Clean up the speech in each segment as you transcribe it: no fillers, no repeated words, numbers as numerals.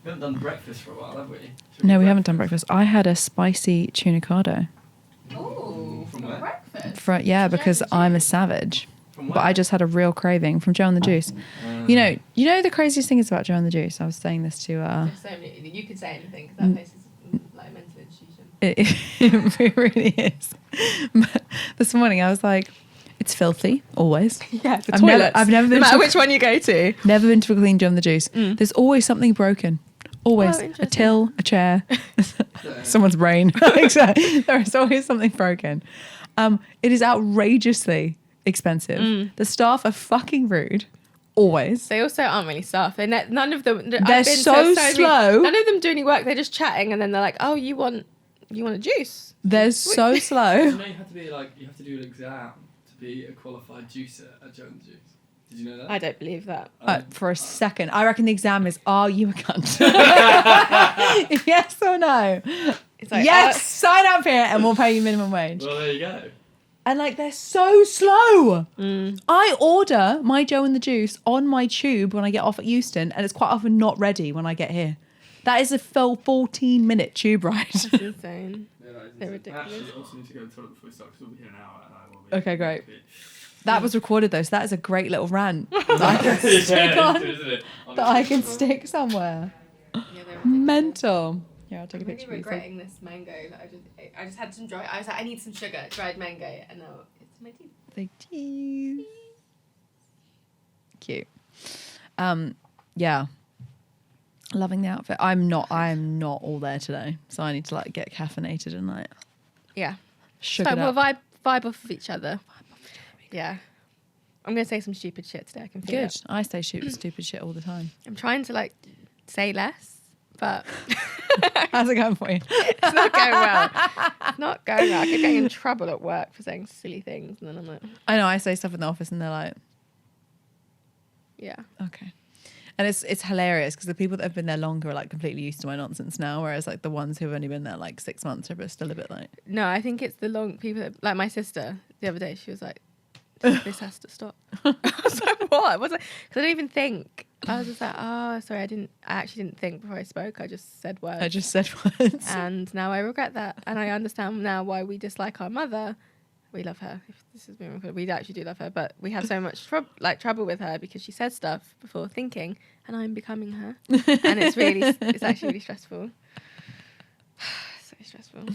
We haven't done breakfast for a while, have we? No, we haven't done breakfast. I had a spicy tunicado. Oh, From where? breakfast. Because I'm a savage. From But where? I just had a real craving from Joe and the Juice. You know the craziest thing is about Joe and the Juice. I was saying this to There's so many, you could say anything because that place is like a mental institution. it really is. But this morning I was like, it's filthy, always. Yeah, the I've toilets. I've never been no matter to which one you go to. never been to a clean Joe and the Juice. There's always something broken. Always. Oh, A interesting. till, a chair, someone's brain. Exactly. There is always something broken. It is outrageously expensive. The staff are fucking rude. Always. They also aren't really staff. None of them. They're so slow. None of them do any work. They're just chatting, and then they're like, "Oh, you want a juice?" They're so slow. You know, you have to do an exam to be a qualified juicer at Joe and the Juice. Did you know that? I don't believe that. For a second, I reckon the exam is: are you a cunt? Yes or no? It's like, Yes, sign up here and we'll pay you minimum wage. Well, there you go. And like they're so slow. I order my Joe and the Juice on my tube when I get off at Euston, and it's quite often not ready when I get here. That is a full 14-minute tube ride. That's insane. Yeah, that is They're insane. ridiculous. Actually, I also need to go to the toilet before we start because we'll be here an hour and I will be. Okay, great. That was recorded though, so that is a great little rant that I can stick Yeah, on, isn't it? that I can stick somewhere. Yeah, they're ridiculous. Mental. Yeah, I'll take a I'm really picture. of you. regretting this mango that I just had some dry. I was like, I need some sugar, dried mango, and now it's in my teeth. Big cheese. Cute. Yeah. Loving the outfit. I'm not all there today, so I need to like get caffeinated and like Yeah. sugar So up. we'll vibe off of each other. Yeah. I'm gonna say some stupid shit today. I can feel Good. it. I say stupid shit all the time. I'm trying to like say less, but How's it going for you? it's not going well. It's not going well. I keep getting in trouble at work for saying silly things, and then I'm like, I know. I say stuff in the office, and they're like, yeah. okay. And it's hilarious because the people that have been there longer are like completely used to my nonsense now, whereas like the ones who've only been there like 6 months are still a bit like. No, I think it's the long people that, like my sister the other day. She was like, "This has to stop." I was like, "What?" Because I didn't even think. I was just like, "Oh, sorry, I actually didn't think before I spoke. I just said words." I just said words. And now I regret that, and I understand now why we dislike our mother. We love her. If this is being recorded, we actually do love her, but we have so much trouble with her because she says stuff before thinking, and I'm becoming her, and it's actually really stressful. So stressful.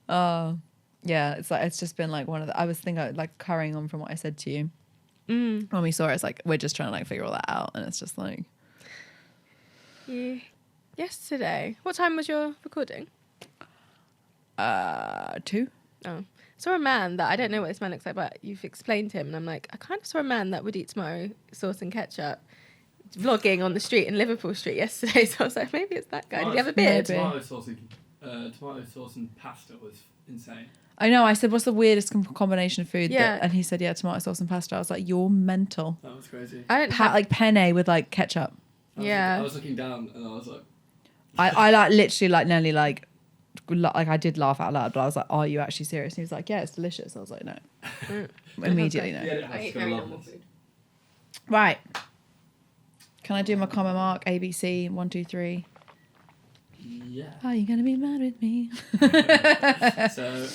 Oh, yeah. It's just been like one of the. I was thinking like carrying on from what I said to you when we saw it. It's like we're just trying to like figure all that out, and it's just like. Yeah. Yesterday, what time was your recording? 2. Oh. Saw a man that I don't know what this man looks like, but you've explained him, and I'm like, I kind of saw a man that would eat tomato sauce and ketchup vlogging on the street in Liverpool Street yesterday. So I was like, maybe it's that guy. Did he have a beard? Maybe. Tomato sauce and pasta was insane. I know. I said, "What's the weirdest combination of food?" Yeah. And he said, "Yeah, tomato sauce and pasta." I was like, "You're mental." That was crazy. I don't have, Like penne with like ketchup. Yeah. I was looking down and I was like, I like literally like nearly like I did laugh out loud, but I was like, "Are you actually serious?" And he was like, "Yeah, it's delicious." I was like, "No." Immediately no. yeah, I eat very normal food. Right. Can I do my comment mark? ABC 1, 2, 3. yeah. Are you gonna be mad with me? So,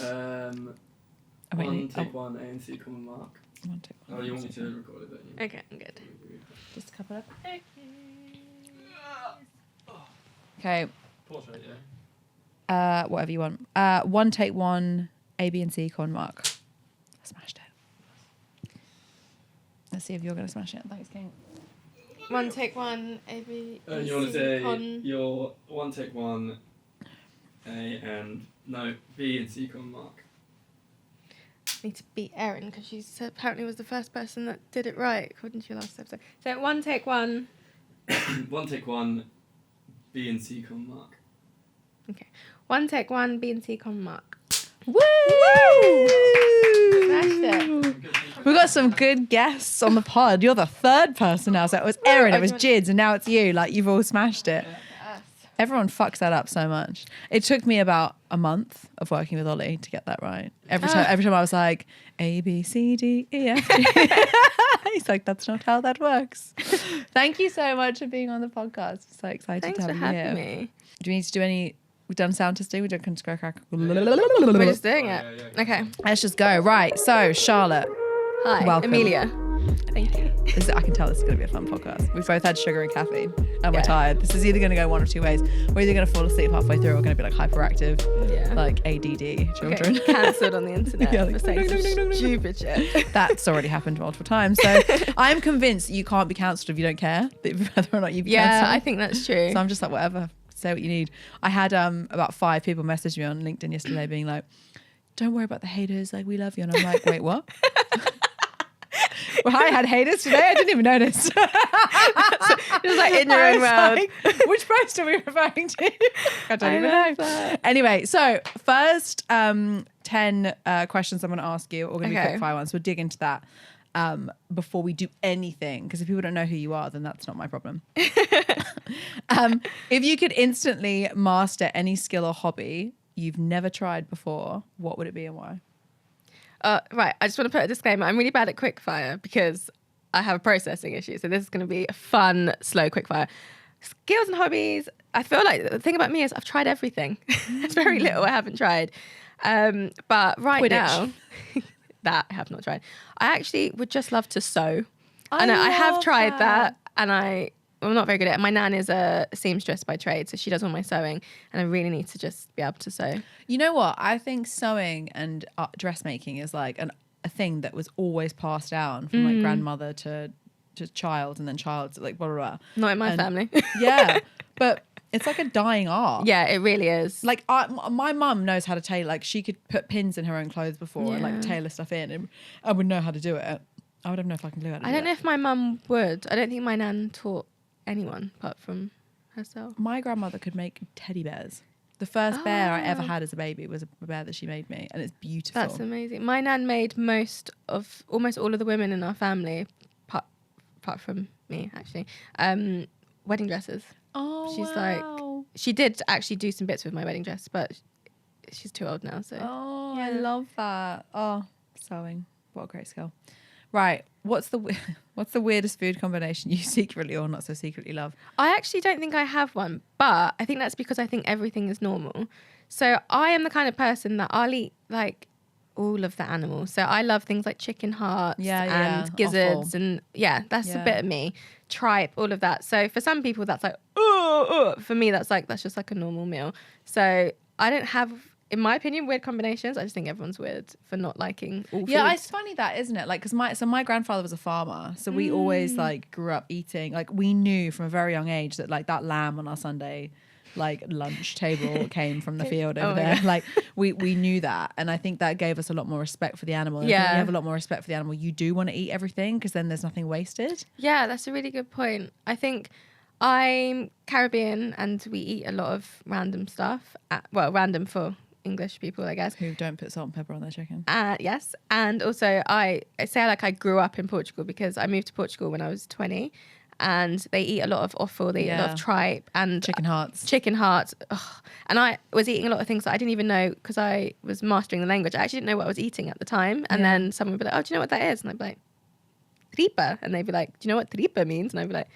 Oh, wait, one, take one, A and C common mark. 1, 2, Oh, you want me to record it, don't you? Okay, I'm good. just a couple of. Okay. Portrait, yeah. Whatever you want. 1, take 1, A, B, and C common mark. I smashed it. Let's see if you're gonna smash it. Thanks, King. One take one, A, B, You want to say con. your one, take one, A and no, B and C common mark. Need to beat Erin because she apparently was the first person that did it right according to your last episode. So one take one. One, take one, B and C common mark. Okay. One take one, B and C common mark. Woo! Smashed it. We've got some good guests on the pod. You're the third person now. So it was Erin, it was Jids, and now it's you. Like, you've all smashed it. Us. Everyone fucks that up so much. It took me about a month of working with Ollie to get that right. Every time I was like, A, B, C, D, E, F, G. He's like, that's not how that works. Thank you so much for being on the podcast. So excited Thanks to for have you having here. me. Do we need to do any... We've done sound testing. We've done scratch crack. We're just doing it. Yeah. Okay. Let's just go. Right. So, Charlotte. Hi, Welcome. Amelia. Thank you. I can tell this is going to be a fun podcast. We've both had sugar and caffeine and we're Yeah. tired. This is either going to go one of two ways. We're either going to fall asleep halfway through or we're going to be like hyperactive, Yeah. like ADD children. Okay. Cancelled on the internet Yeah, like, for saying ding, ding, ding, some ding, ding. stupid shit. That's already happened multiple times. So I'm convinced that you can't be cancelled if you don't care whether or not you've been Yeah, cancelled. I think that's true. So I'm just like, whatever, say what you need. I had about 5 people message me on LinkedIn yesterday being like, don't worry about the haters, like we love you. And I'm like, wait, what? Well, I had haters today. I didn't even notice. Just like in your own world. Like, which post are we referring to? I don't even know. That. Anyway, so first 10 questions I'm going to ask you are going to be Okay. quick fire ones. We'll dig into that before we do anything. Because if people don't know who you are, then that's not my problem. If you could instantly master any skill or hobby you've never tried before, what would it be and why? Right, I just want to put a disclaimer. I'm really bad at quickfire because I have a processing issue. So this is going to be a fun, slow quickfire. Skills and hobbies. I feel like the thing about me is I've tried everything. There's very little I haven't tried. But right Quidditch. now, that I have not tried. I actually would just love to sew. I have love tried that and I'm not very good at it. My nan is a seamstress by trade, so she does all my sewing, and I really need to just be able to sew. You know what? I think sewing and dressmaking is like a thing that was always passed down from like grandmother to child and then child to like blah, blah, blah. Not in my family. Yeah. But it's like a dying art. Yeah, it really is. Like my mum knows how to tailor. Like she could put pins in her own clothes before and like Yeah. tailor stuff in. And I would know how to do it. I would have no fucking clue how to do it. I don't know if my mum would. I don't think my nan taught anyone apart from herself. My grandmother could make teddy bears. The first bear I ever had as a baby was a bear that she made me, and it's beautiful. That's amazing. My nan made almost all of the women in our family, apart from me actually, wedding dresses. Oh, She's wow. She did actually do some bits with my wedding dress, but she's too old now. So Oh, I Yeah. love that. Oh, sewing. What a great skill. Right. What's the weirdest food combination you secretly or not so secretly love? I actually don't think I have one, but I think that's because I think everything is normal. So I am the kind of person that I'll eat like all of the animals. So I love things like chicken hearts and gizzards offal. and that's a Yeah. bit of me. Tripe, all of that. So for some people that's like, oh. For me that's just like a normal meal. So I don't have, in my opinion, weird combinations. I just think everyone's weird for not liking all Yeah, foods. it's funny that, isn't it? Like, because my grandfather was a farmer, so we always like grew up eating. Like, we knew from a very young age that like that lamb on our Sunday like lunch table came from the field over Oh my there. God. Like, we knew that, and I think that gave us a lot more respect for the animal. And I think when Yeah. you have a lot more respect for the animal, you do want to eat everything because then there's nothing wasted. Yeah, that's a really good point. I think I'm Caribbean and we eat a lot of random stuff. Random for English people, I guess. Who don't put salt and pepper on their chicken? Yes. And also I say like I grew up in Portugal because I moved to Portugal when I was 20 and they eat a lot of offal, they eat a lot Yeah. of tripe and Chicken hearts. chicken hearts. Ugh. And I was eating a lot of things that I didn't even know because I was mastering the language. I actually didn't know what I was eating at the time. And Yeah. then someone would be like, oh, do you know what that is? And I'd be like, tripa. And they'd be like, do you know what tripa means? And I'd be like,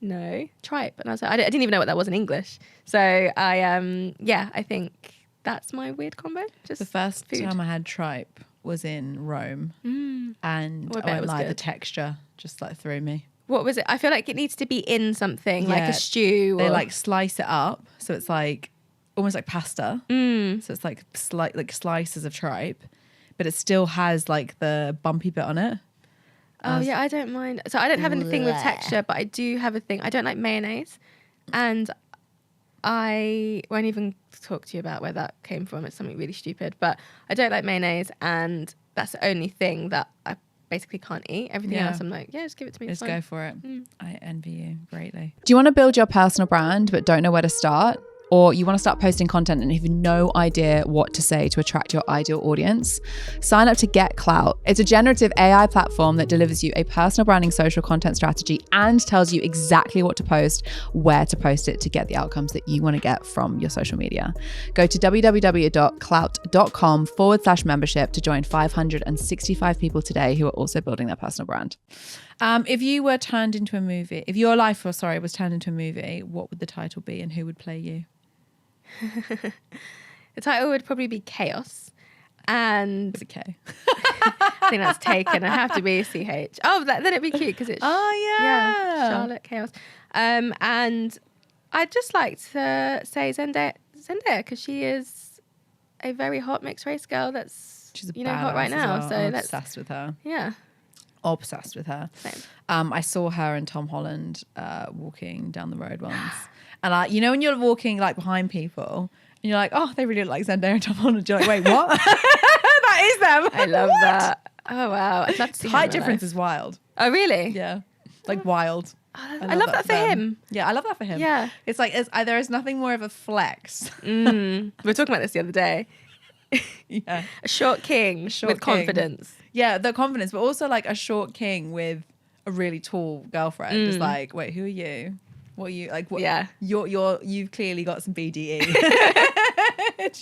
no, tripe. And I was like, I didn't even know what that was in English. So I think that's my weird combo. Just The first food. time I had tripe was in Rome, and Oh, I bet I it won't was lie, the good. texture just like threw me. What was it? I feel like it needs to be in something like Yeah. a stew. They or- like slice it up, so it's like almost like pasta. So it's like slices of tripe, but it still has like the bumpy bit on it. Oh yeah, I don't mind. So I don't have anything with Blech. texture, but I do have a thing. I don't like mayonnaise, and I won't even talk to you about where that came from. It's something really stupid, but I don't like mayonnaise, and that's the only thing that I basically can't eat. Everything Yeah. else, I'm like, yeah, just give it to me. it's Just fine. go for it. I envy you greatly. Do you want to build your personal brand but don't know where to start? or you want to start posting content and you have no idea what to say to attract your ideal audience, sign up to Get Clout. It's a generative AI platform that delivers you a personal branding social content strategy and tells you exactly what to post, where to post it to get the outcomes that you want to get from your social media. Go to www.clout.com/membership to join 565 people today who are also building their personal brand. If you were turned into a movie, if your life, was turned into a movie, what would the title be and who would play you? The title would probably be Chaos. And Is it K? I think that's taken. I have to be CH. Oh, then it'd be cute because it's Charlotte Chaos. And I'd just like to say Zendaya because she is a very hot mixed race girl that's She's hot right now. Well. So I'm that's obsessed with her. Yeah. Obsessed with her. Same. I saw her and Tom Holland walking down the road once, and when you're walking like behind people and you're like, oh, they really look like Zendaya and Tom Holland. You're like, wait, what? That is them. I love that. Oh wow, I'd love to see her in Height real difference life. is wild. Oh really? Yeah, like wild. I love that for him. Yeah, I love that for him. Yeah. It's like there is nothing more of a flex. We were talking about this the other day. Yeah, A short king short with king. confidence. Yeah, the confidence, but also like a short king with a really tall girlfriend. Just like, wait, who are you? What are you like? What, Yeah. You've clearly got some BDE.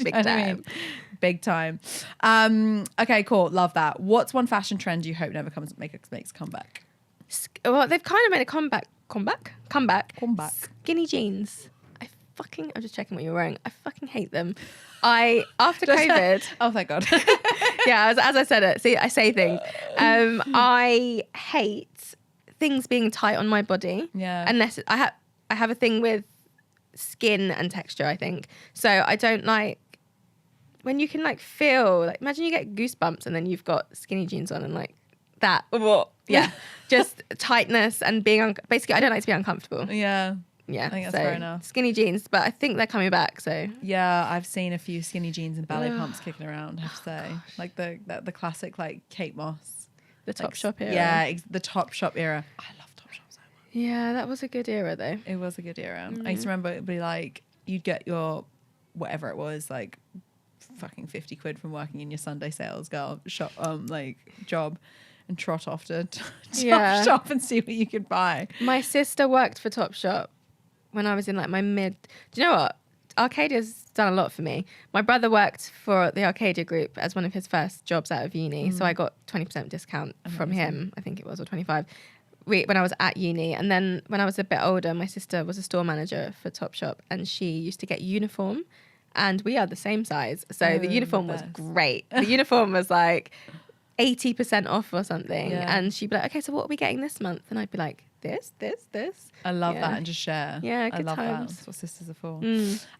Big time. Big time. Okay, cool. Love that. What's one fashion trend you hope never makes a comeback? Well, they've kind of made a comeback. Comeback. Skinny jeans. I'm just checking what you're wearing. I fucking hate them. After COVID. Oh, thank God. Yeah, as I said it. See, I say things. I hate things being tight on my body. Yeah. Unless I have a thing with skin and texture, I think. So I don't like when you can like feel like, imagine you get goosebumps and then you've got skinny jeans on and like that. Yeah. Just tightness and being basically I don't like to be uncomfortable. Yeah. Yeah, I think that's fair enough. Skinny jeans, but I think they're coming back. So yeah, I've seen a few skinny jeans and ballet pumps kicking around. I have to say, like the classic like Kate Moss, the Topshop era. Yeah, the Topshop era. I love Topshop so much. Yeah, that was a good era though. It was a good era. I used to remember it'd be like you'd get your whatever it was like fucking 50 quid from working in your Sunday sales girl shop job. And trot off to Topshop and see what you could buy. My sister worked for Topshop when I was in like my mid. Do you know what? Arcadia's done a lot for me. My brother worked for the Arcadia group as one of his first jobs out of uni. So I got 20% discount from him, I think it was, or 25 when I was at uni. And then when I was a bit older, my sister was a store manager for Topshop and she used to get uniform. And we are the same size. So the uniform was great. The uniform was like 80% off or something. Yeah. And she'd be like, okay, so what are we getting this month? And I'd be like, this. I love that and just share. Yeah, I good love times. that. That's what sisters are for.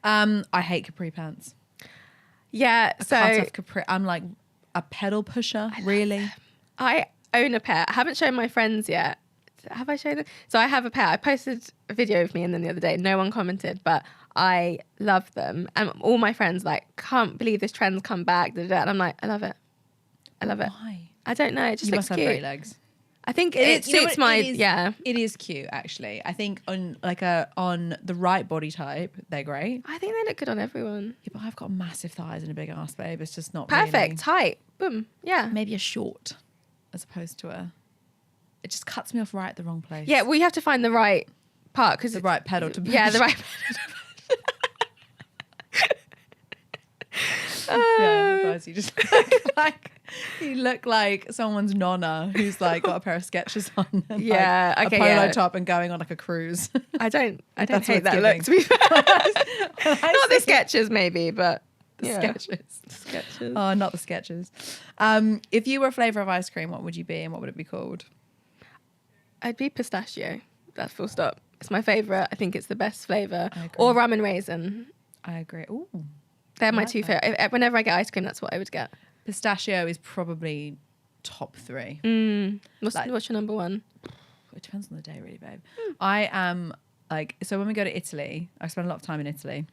I hate capri pants. Yeah, Cut off capri. I'm like a pedal pusher. Really? I own a pair. I haven't shown my friends yet. Have I shown them? So I have a pair. I posted a video of me in them the other day. No one commented, but I love them. And all my friends like, can't believe this trend's come back. And I'm like, I love it. Why? I don't know. It just You looks must have cute. great legs. I think it suits my It is cute actually. I think on the right body type, they're great. I think they look good on everyone. Yeah, but I've got massive thighs and a big ass, babe. It's just not Perfect. really. Tight. Boom. Yeah. Maybe a short as opposed to a. It just cuts me off right at the wrong place. Yeah, we have to find the right part because the right pedal to push. Yeah, the right. Yeah, guys, you look like someone's nonna who's like got a pair of Skechers on and Yeah, like, okay, a polo yeah. top and going on like a cruise. I don't That's hate what's that look, to be fair. I Not the see- Skechers, maybe, but the yeah. Skechers. Skechers. Oh, not the Skechers. If you were a flavour of ice cream, what would you be and what would it be called? I'd be pistachio. That's full stop. It's my favourite. I think it's the best flavour. I agree. Or rum and raisin. I agree. Ooh. They're my like two that. favourite. Whenever I get ice cream, that's what I would get. Pistachio is probably top 3. What's your number one? It depends on the day, really, babe. I am like, so when we go to Italy, I spend a lot of time in Italy.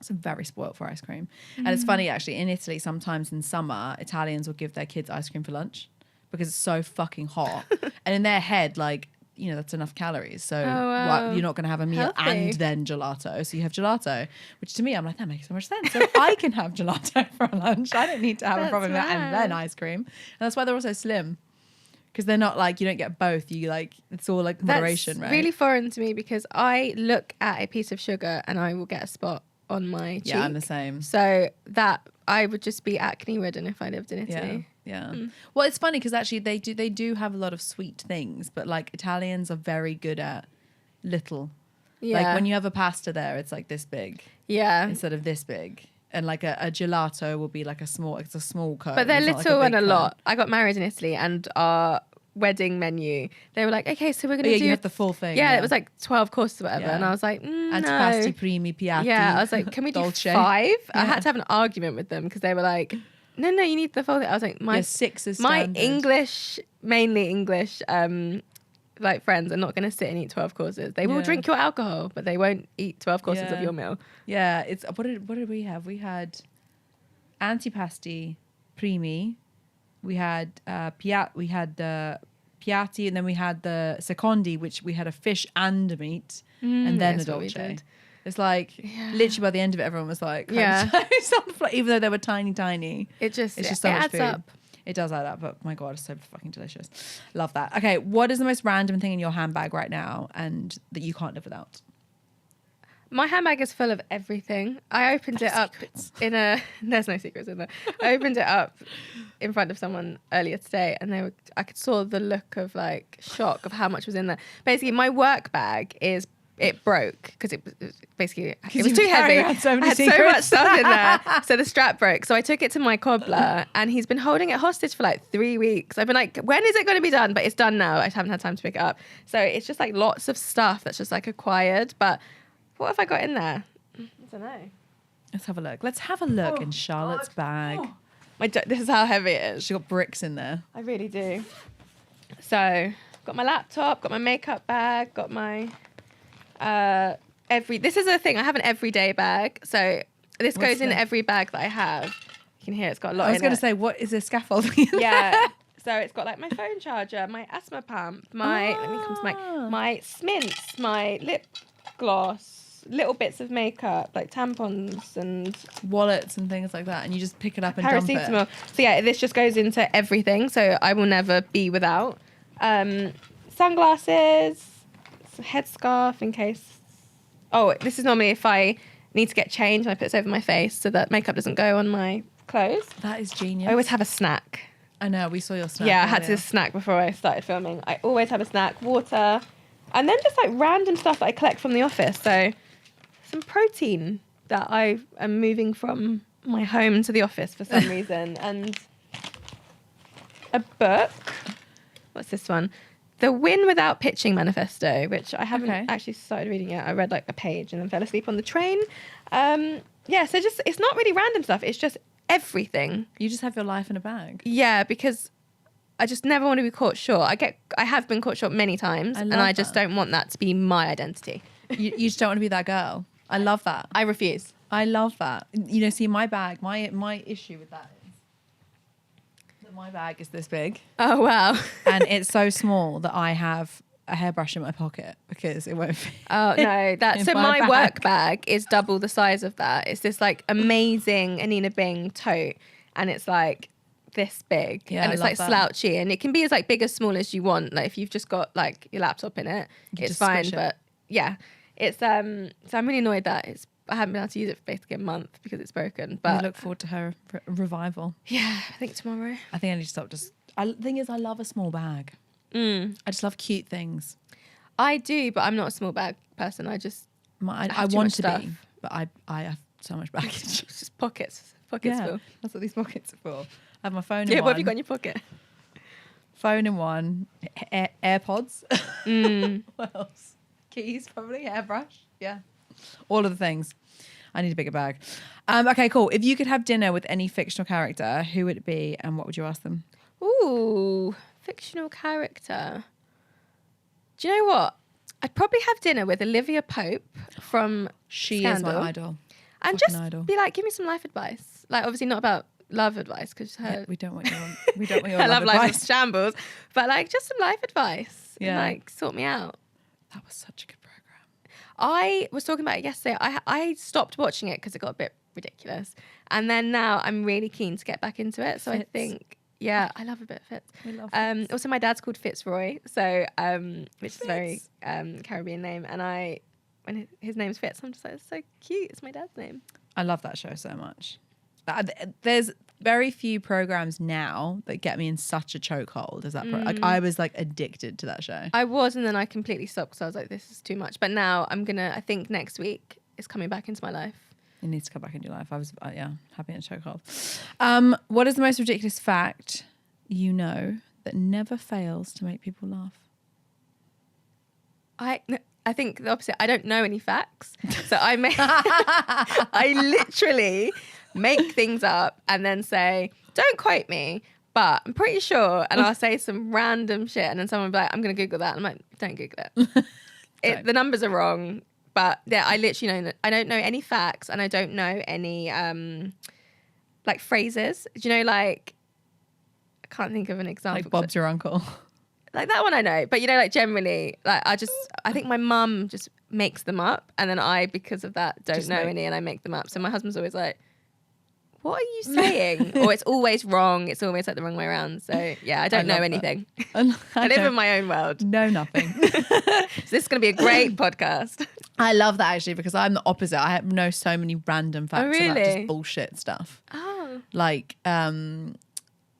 So I'm very spoilt for ice cream. And it's funny, actually, in Italy, sometimes in summer, Italians will give their kids ice cream for lunch because it's so fucking hot. And in their head, like, that's enough calories. So wow. you're not going to have a meal Healthy. and then gelato. So you have gelato, which to me, I'm like, that makes so much sense. So I can have gelato for lunch. I don't need to have a That's proper meal and then ice cream. And that's why they're also slim. Because they're not like, you don't get both. You like, it's all like moderation, That's right? really foreign to me because I look at a piece of sugar and I will get a spot on my cheek. Yeah, I'm the same. So that I would just be acne ridden if I lived in Italy. Yeah. Well, it's funny because actually they do have a lot of sweet things, but like Italians are very good at little. Yeah. Like when you have a pasta there, it's like this big Yeah. instead of this big. And like a gelato will be like it's a small cone. But they're It's not like little big and a cone. lot. I got married in Italy and our wedding menu, they were like, okay, so we're going to do... you have the full thing. Yeah, it was like 12 courses or whatever. Yeah. And I was like, Antipasti, no. primi, piatti. Yeah, I was like, can we do dolce. 5? I Yeah. had to have an argument with them because they were like, no, you need the full thing. I was like, Yeah, 6 is my standard. English, mainly English, like friends are not going to sit and eat 12 courses. They will Yeah. drink your alcohol, but they won't eat 12 courses of Yeah. your meal. Yeah, it's what did we have? We had antipasti, primi, we had piatti, and then we had the secondi, which we had a fish and a meat, and then a that's what we dolce. did. It's like literally by the end of it, everyone was like, Yeah. even though they were tiny. It's just so it much adds food. up. It does add up, but my God, it's so fucking delicious. Love that. Okay, what is the most random thing in your handbag right now and that you can't live without? My handbag is full of everything. I opened it up in a... There's no secrets in there. I opened it up in front of someone earlier today and I saw the look of like shock of how much was in there. Basically, my work bag it broke because it was too heavy. I had so much stuff in there. So the strap broke. So I took it to my cobbler and he's been holding it hostage for like 3 weeks. I've been like, when is it going to be done? But it's done now. I haven't had time to pick it up. So it's just like lots of stuff that's just like acquired. But what have I got in there? I don't know. Let's have a look. Let's have a look in Charlotte's bag. This is how heavy it is. She got bricks in there. I really do. So got my laptop, got my makeup bag, got my this is a thing. I have an everyday bag. So this What's goes in that? every bag that I have. You can hear it's got a lot in it. I was going to say, what is this scaffolding? Yeah. So it's got like my phone charger, my asthma pump, let me come to my Smints, my lip gloss, little bits of makeup, like tampons and wallets and things like that, and you just pick it up and dump paracetamol. it. So yeah, this just goes into everything. So I will never be without. Sunglasses, some headscarf in case. Oh, this is normally if I need to get changed and I put this over my face so that makeup doesn't go on my clothes. That is genius. I always have a snack. I know, we saw your snack. Yeah, I had earlier. to snack before I started filming. I always have a snack, water, and then just like random stuff that I collect from the office. So some protein that I am moving from my home to the office for some reason, and a book. What's this one? The Win Without Pitching Manifesto, which I haven't actually started reading yet. I read like a page and then fell asleep on the train. Yeah, so just it's not really random stuff. It's just everything. You just have your life in a bag. Yeah, because I just never want to be caught short. I have been caught short many times, and I just don't want that to be my identity. You just don't want to be that girl. I love that. I refuse. I love that. See, my bag, my issue with that is that my bag is this big. Oh, wow. And it's so small that I have a hairbrush in my pocket because it won't fit. Oh, no. So my my bag. work bag is double the size of that. It's this like amazing Anina Bing tote, and it's like this big. Yeah, and I it's love like that. slouchy, and it can be as like big as small as you want. Like if you've just got like your laptop in it, can it's just fine. squish it. But yeah, it's so I'm really annoyed that I haven't been able to use it for basically a month because it's broken. But I look forward to her revival. yeah, I think tomorrow. I think I need to stop the thing is, I love a small bag. I just love cute things. I do, but I'm not a small bag person. I I have too want much to stuff. be, but I have so much baggage. It's just pockets full. That's what these pockets are for. I have my phone in Yeah, one. what have you got in your pocket? Phone in one, AirPods. What else? Keys, probably, hairbrush. Yeah. All of the things. I need a bigger bag. Okay, cool. If you could have dinner with any fictional character, who would it be and what would you ask them? Ooh, fictional character. Do you know what? I'd probably have dinner with Olivia Pope from She Scandal. is my idol. And Fucking just idol. be like, give me some life advice. Like, obviously not about love advice because We don't want your her love love life advice. is shambles. But like, just some life advice. Yeah. Like, sort me out. That was such a good program. I was talking about it yesterday. I stopped watching it because it got a bit ridiculous. And then now I'm really keen to get back into it. So Fitz. I think, yeah, I love a bit of Fitz. We love Fitz. Also, my dad's called Fitzroy, so which is a very Caribbean name. And when his name's Fitz, I'm just like, it's so cute. It's my dad's name. I love that show so much. There's very few programs now that get me in such a chokehold as that. Like I was like addicted to that show. I was, and then I completely stopped because I was like, this is too much. But now I think next week it's coming back into my life. It needs to come back into your life. I was, happy in a chokehold. What is the most ridiculous fact you know that never fails to make people laugh? I think the opposite. I don't know any facts, so I literally make things up and then say, "Don't quote me, but I'm pretty sure." And I'll say some random shit, and then someone will be like, "I'm gonna Google that." And I'm like, "Don't Google it. The numbers are wrong." But yeah, I literally know that I don't know any facts, and I don't know any like phrases. Do you know, like, I can't think of an example. Like Bob's your uncle. Like that one I know, but you know, like generally, like I think my mum just makes them up, and then I, because of that, don't know any, and I make them up. So my husband's always like, "What are you saying?" Or it's always wrong. It's always like the wrong way around. So yeah, I don't know anything. I live in my own world. Know nothing. So this is going to be a great podcast. I love that actually, because I'm the opposite. I know so many random facts about just bullshit stuff. Oh, Like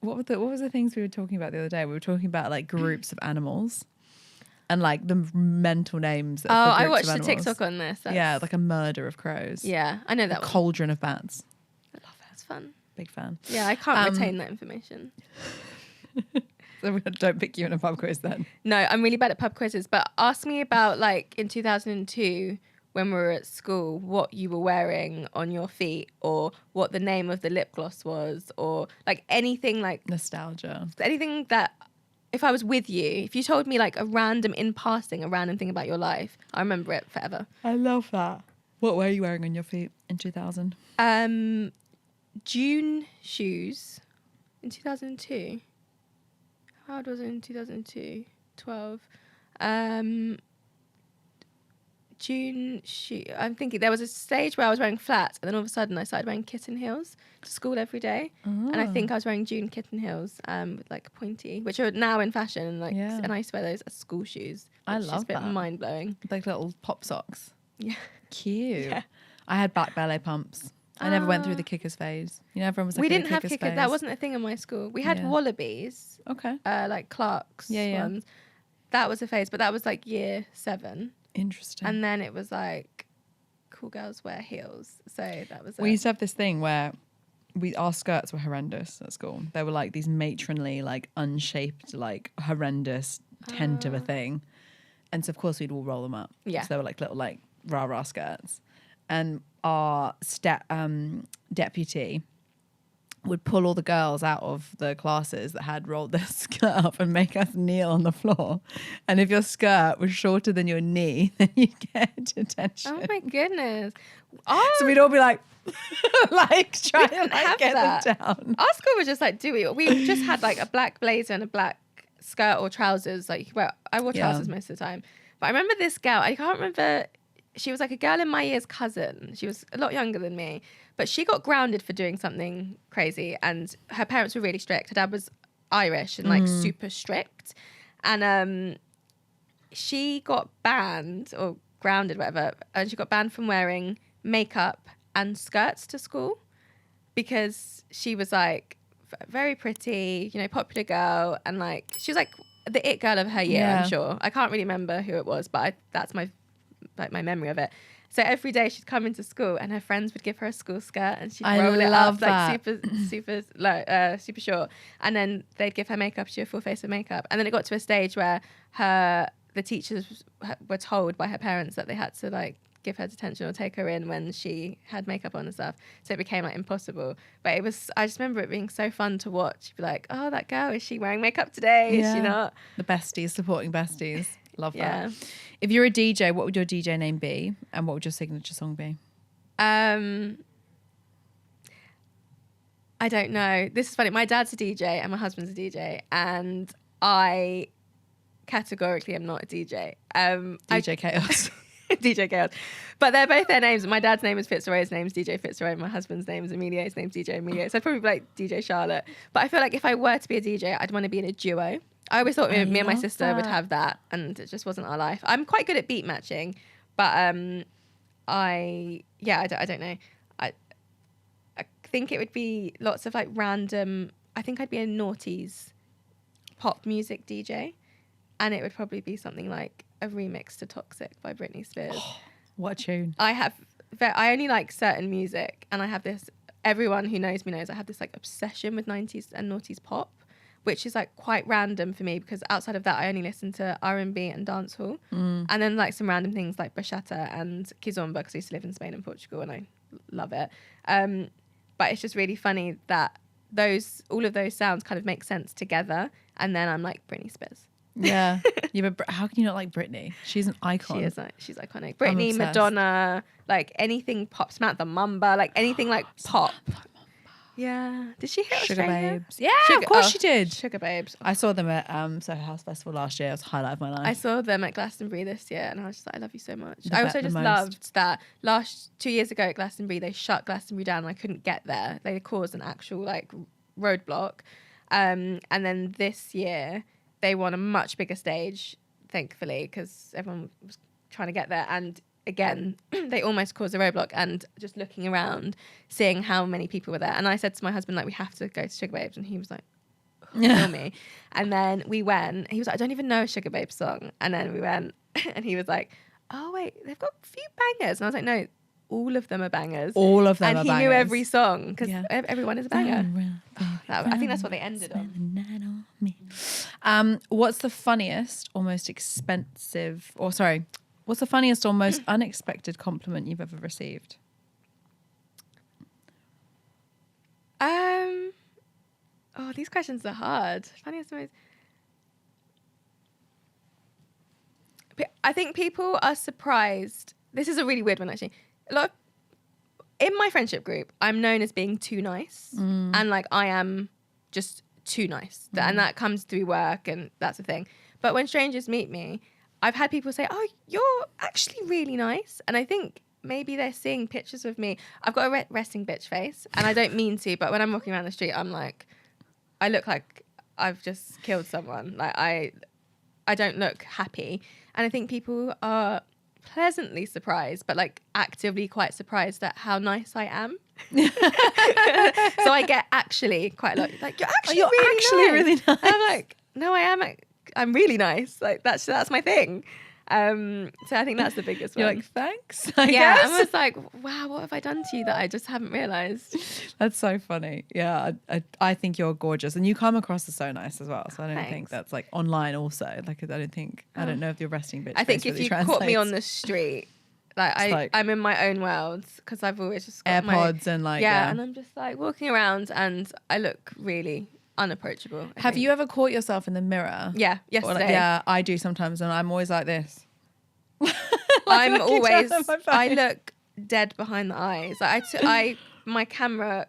what was the things we were talking about the other day? We were talking about like groups of animals and like the mental names. I watched a TikTok on this. Yeah, like a murder of crows. Yeah, I know that a one. cauldron of bats. I love that. It's fun. Big fan. Yeah, I can't retain that information. So we don't pick you in a pub quiz then. No, I'm really bad at pub quizzes. But ask me about, like, in 2002 when we were at school, what you were wearing on your feet, or what the name of the lip gloss was, or like anything, like Nostalgia. anything that, if I was with you, if you told me like a random thing about your life, I remember it forever. I love that. What were you wearing on your feet in 2000? June shoes in 2002. How old was it in 2002? 12. June shoe. I'm thinking there was a stage where I was wearing flats, and then all of a sudden I started wearing kitten heels to school every day. And I think I was wearing June kitten heels with like pointy, which are now in fashion, and like and I used to wear those as school shoes. I love that. It's a bit mind blowing. Like little pop socks. Yeah. Cute. Yeah. I had back ballet pumps. I never went through the kickers phase. You know, everyone was like, we didn't have kickers. kickers. That wasn't a thing in my school. We had wallabies. Okay. Like Clark's ones. That was a phase, but that was like year 7. Interesting. And then it was like, cool girls wear heels. So that was we used to have this thing where our skirts were horrendous at school. They were like these matronly, like unshaped, like horrendous tent of a thing. And so of course we'd all roll them up. Yeah. So they were like little like rah-rah skirts. And our deputy would pull all the girls out of the classes that had rolled their skirt up and make us kneel on the floor. And if your skirt was shorter than your knee, then you'd get detention. Oh my goodness. So we'd all be like, like trying to didn't like have get that. them down. Our school was just like, we just had like a black blazer and a black skirt or trousers. Like, well, I wore trousers most of the time. But I remember this girl, I can't remember, she was like a girl in my year's cousin. She was a lot younger than me. But she got grounded for doing something crazy, and her parents were really strict. Her dad was Irish and like super strict. And she got banned or grounded, whatever. And she got banned from wearing makeup and skirts to school because she was like very pretty, you know, popular girl. And like, she was like the it girl of her year, I'm sure. I can't really remember who it was, but that's my memory of it. So every day she'd come into school and her friends would give her a school skirt and she'd roll it up like super low, super short. And then they'd give her makeup. She had a full face of makeup. And then it got to a stage where the teachers were told by her parents that they had to like give her detention or take her in when she had makeup on and stuff. So it became like impossible. But I just remember it being so fun to watch. You'd be like, oh, that girl, is she wearing makeup today? Is she not? The besties, supporting besties. Love that. Yeah. If you're a DJ, what would your DJ name be? And what would your signature song be? I don't know. This is funny. My dad's a DJ and my husband's a DJ. And I categorically am not a DJ. DJ Chaos. DJ Chaos. But they're both their names. My dad's name is Fitzroy, his name's DJ Fitzroy. My husband's name is Emilio, his name's DJ Emilio. So I'd probably be like DJ Charlotte. But I feel like if I were to be a DJ, I'd want to be in a duo. I always thought me and my sister would have that, and it just wasn't our life. I'm quite good at beat matching, but I don't know. I think it would be lots of like random. I think I'd be a noughties pop music DJ, and it would probably be something like a remix to Toxic by Britney Spears. What a tune. I only like certain music, and I have this, everyone who knows me knows I have this like obsession with 90s and noughties pop, which is like quite random for me, because outside of that I only listen to R&B and dancehall, and then like some random things like bachata and kizomba, because I used to live in Spain and Portugal and I love it. But it's just really funny that all of those sounds kind of make sense together, and then I'm like Britney Spears. Yeah. But how can you not like Britney? She's an icon. She's iconic. Britney, Madonna, like anything pop, Samantha Mumba, like anything like pop. Yeah. Did she hit Sugar Australia? Babes. Yeah, of course she did. Sugar Babes. I saw them at Soho House Festival last year. It was the highlight of my life. I saw them at Glastonbury this year, and I was just like, I love you so much. The I also the just most. loved that 2 years ago at Glastonbury, they shut Glastonbury down and I couldn't get there. They caused an actual like roadblock. And then this year, they won a much bigger stage, thankfully, because everyone was trying to get there. And again, they almost caused a roadblock, and just looking around, seeing how many people were there. And I said to my husband, like, we have to go to Sugar Babes. And he was like, kill me. And then we went. He was like, I don't even know a Sugar Babes song. And then we went, and he was like, oh, wait, they've got a few bangers. And I was like, no, all of them are bangers. All of them and are he bangers. knew every song, because Yeah. everyone is a banger. I think that's what they ended on. What's the funniest or most expensive, what's the funniest or most unexpected compliment you've ever received? Oh, these questions are hard. Funniest most. I think people are surprised. This is a really weird one, actually. A lot of, in my friendship group, I'm known as being too nice, and like I am just too nice, and that comes through work, and that's the thing. But when strangers meet me, I've had people say, "Oh, you're actually really nice," and I think maybe they're seeing pictures of me. I've got a resting bitch face, and I don't mean to, but when I'm walking around the street, I'm like, I look like I've just killed someone. Like I don't look happy, and I think people are pleasantly surprised, but like actively quite surprised at how nice I am. So I get actually quite a lot like, you're actually really nice. nice. And I'm like, no, I'm really nice. Like that's my thing. So I think that's the biggest one. You're like, thanks. I guess. was like, wow, what have I done to you that I just haven't realised? That's so funny. Yeah, I think you're gorgeous, and you come across as so nice as well. So I don't think that's like online also. Like I don't know if you're resting bitch. I think face if really you caught me translates. on the street, I'm in my own world, because I've always just got AirPods and like and I'm just like walking around and I look really unapproachable. Have you ever caught yourself in the mirror? Yeah, Or yesterday. like, yeah, I do sometimes, and I'm always like this. I'm looking always. down at my phone. I look dead behind the eyes. Like my camera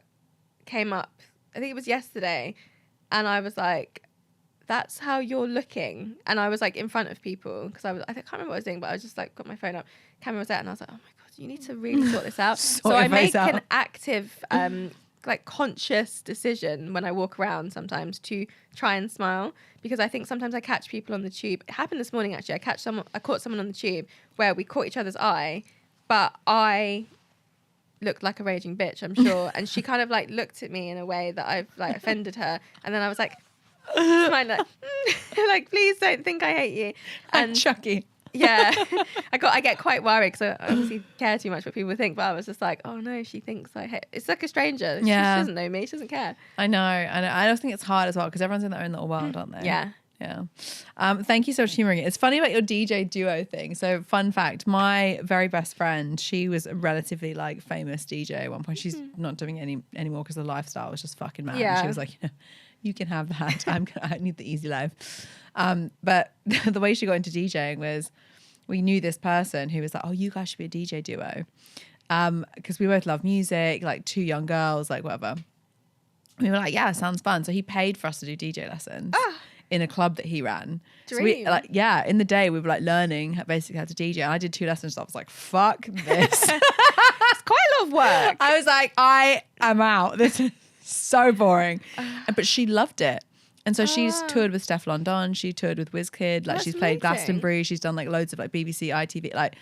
came up. I think it was yesterday, and I was like, "That's how you're looking." And I was like in front of people, because I can't remember what I was doing, but I was just like got my phone up, camera was out, and I was like, "Oh my god, you need to really sort this out." Sort So I your face make an out. active, like conscious decision when I walk around sometimes to try and smile, because I think sometimes I catch people on the tube. It happened this morning actually. I caught someone on the tube where we caught each other's eye, but I looked like a raging bitch, I'm sure, and she kind of like looked at me in a way that I've like offended her, and then I was like, smiling like, like please don't think I hate you, And Chucky. yeah, I get quite worried, because I obviously care too much what people think. But I was just like, oh no, she thinks I hate. It's like a stranger. She doesn't know me. She doesn't care. I know. I just think it's hard as well, because everyone's in their own little world, aren't they? Yeah. Yeah. Thank you so much for humoring it. It's funny about your DJ duo thing. So fun fact, my very best friend, she was a relatively like famous DJ at one point. She's not doing it anymore, because the lifestyle was just fucking mad. Yeah. And she was like, you can have that. I need the easy life. But the way she got into DJing was, we knew this person who was like, oh, you guys should be a DJ duo. Because we both love music, like two young girls, like whatever. We were like, yeah, sounds fun. So he paid for us to do DJ lessons in a club that he ran. So Dream. in the day we were like learning basically how to DJ. And I did 2 lessons. So I was like, fuck this. It's quite a lot of work. I was like, I am out. This is so boring. But she loved it. And so she's toured with Steph London. She toured with WizKid. Like, That's she's played amazing. Glastonbury. She's done like loads of like BBC, ITV. Like,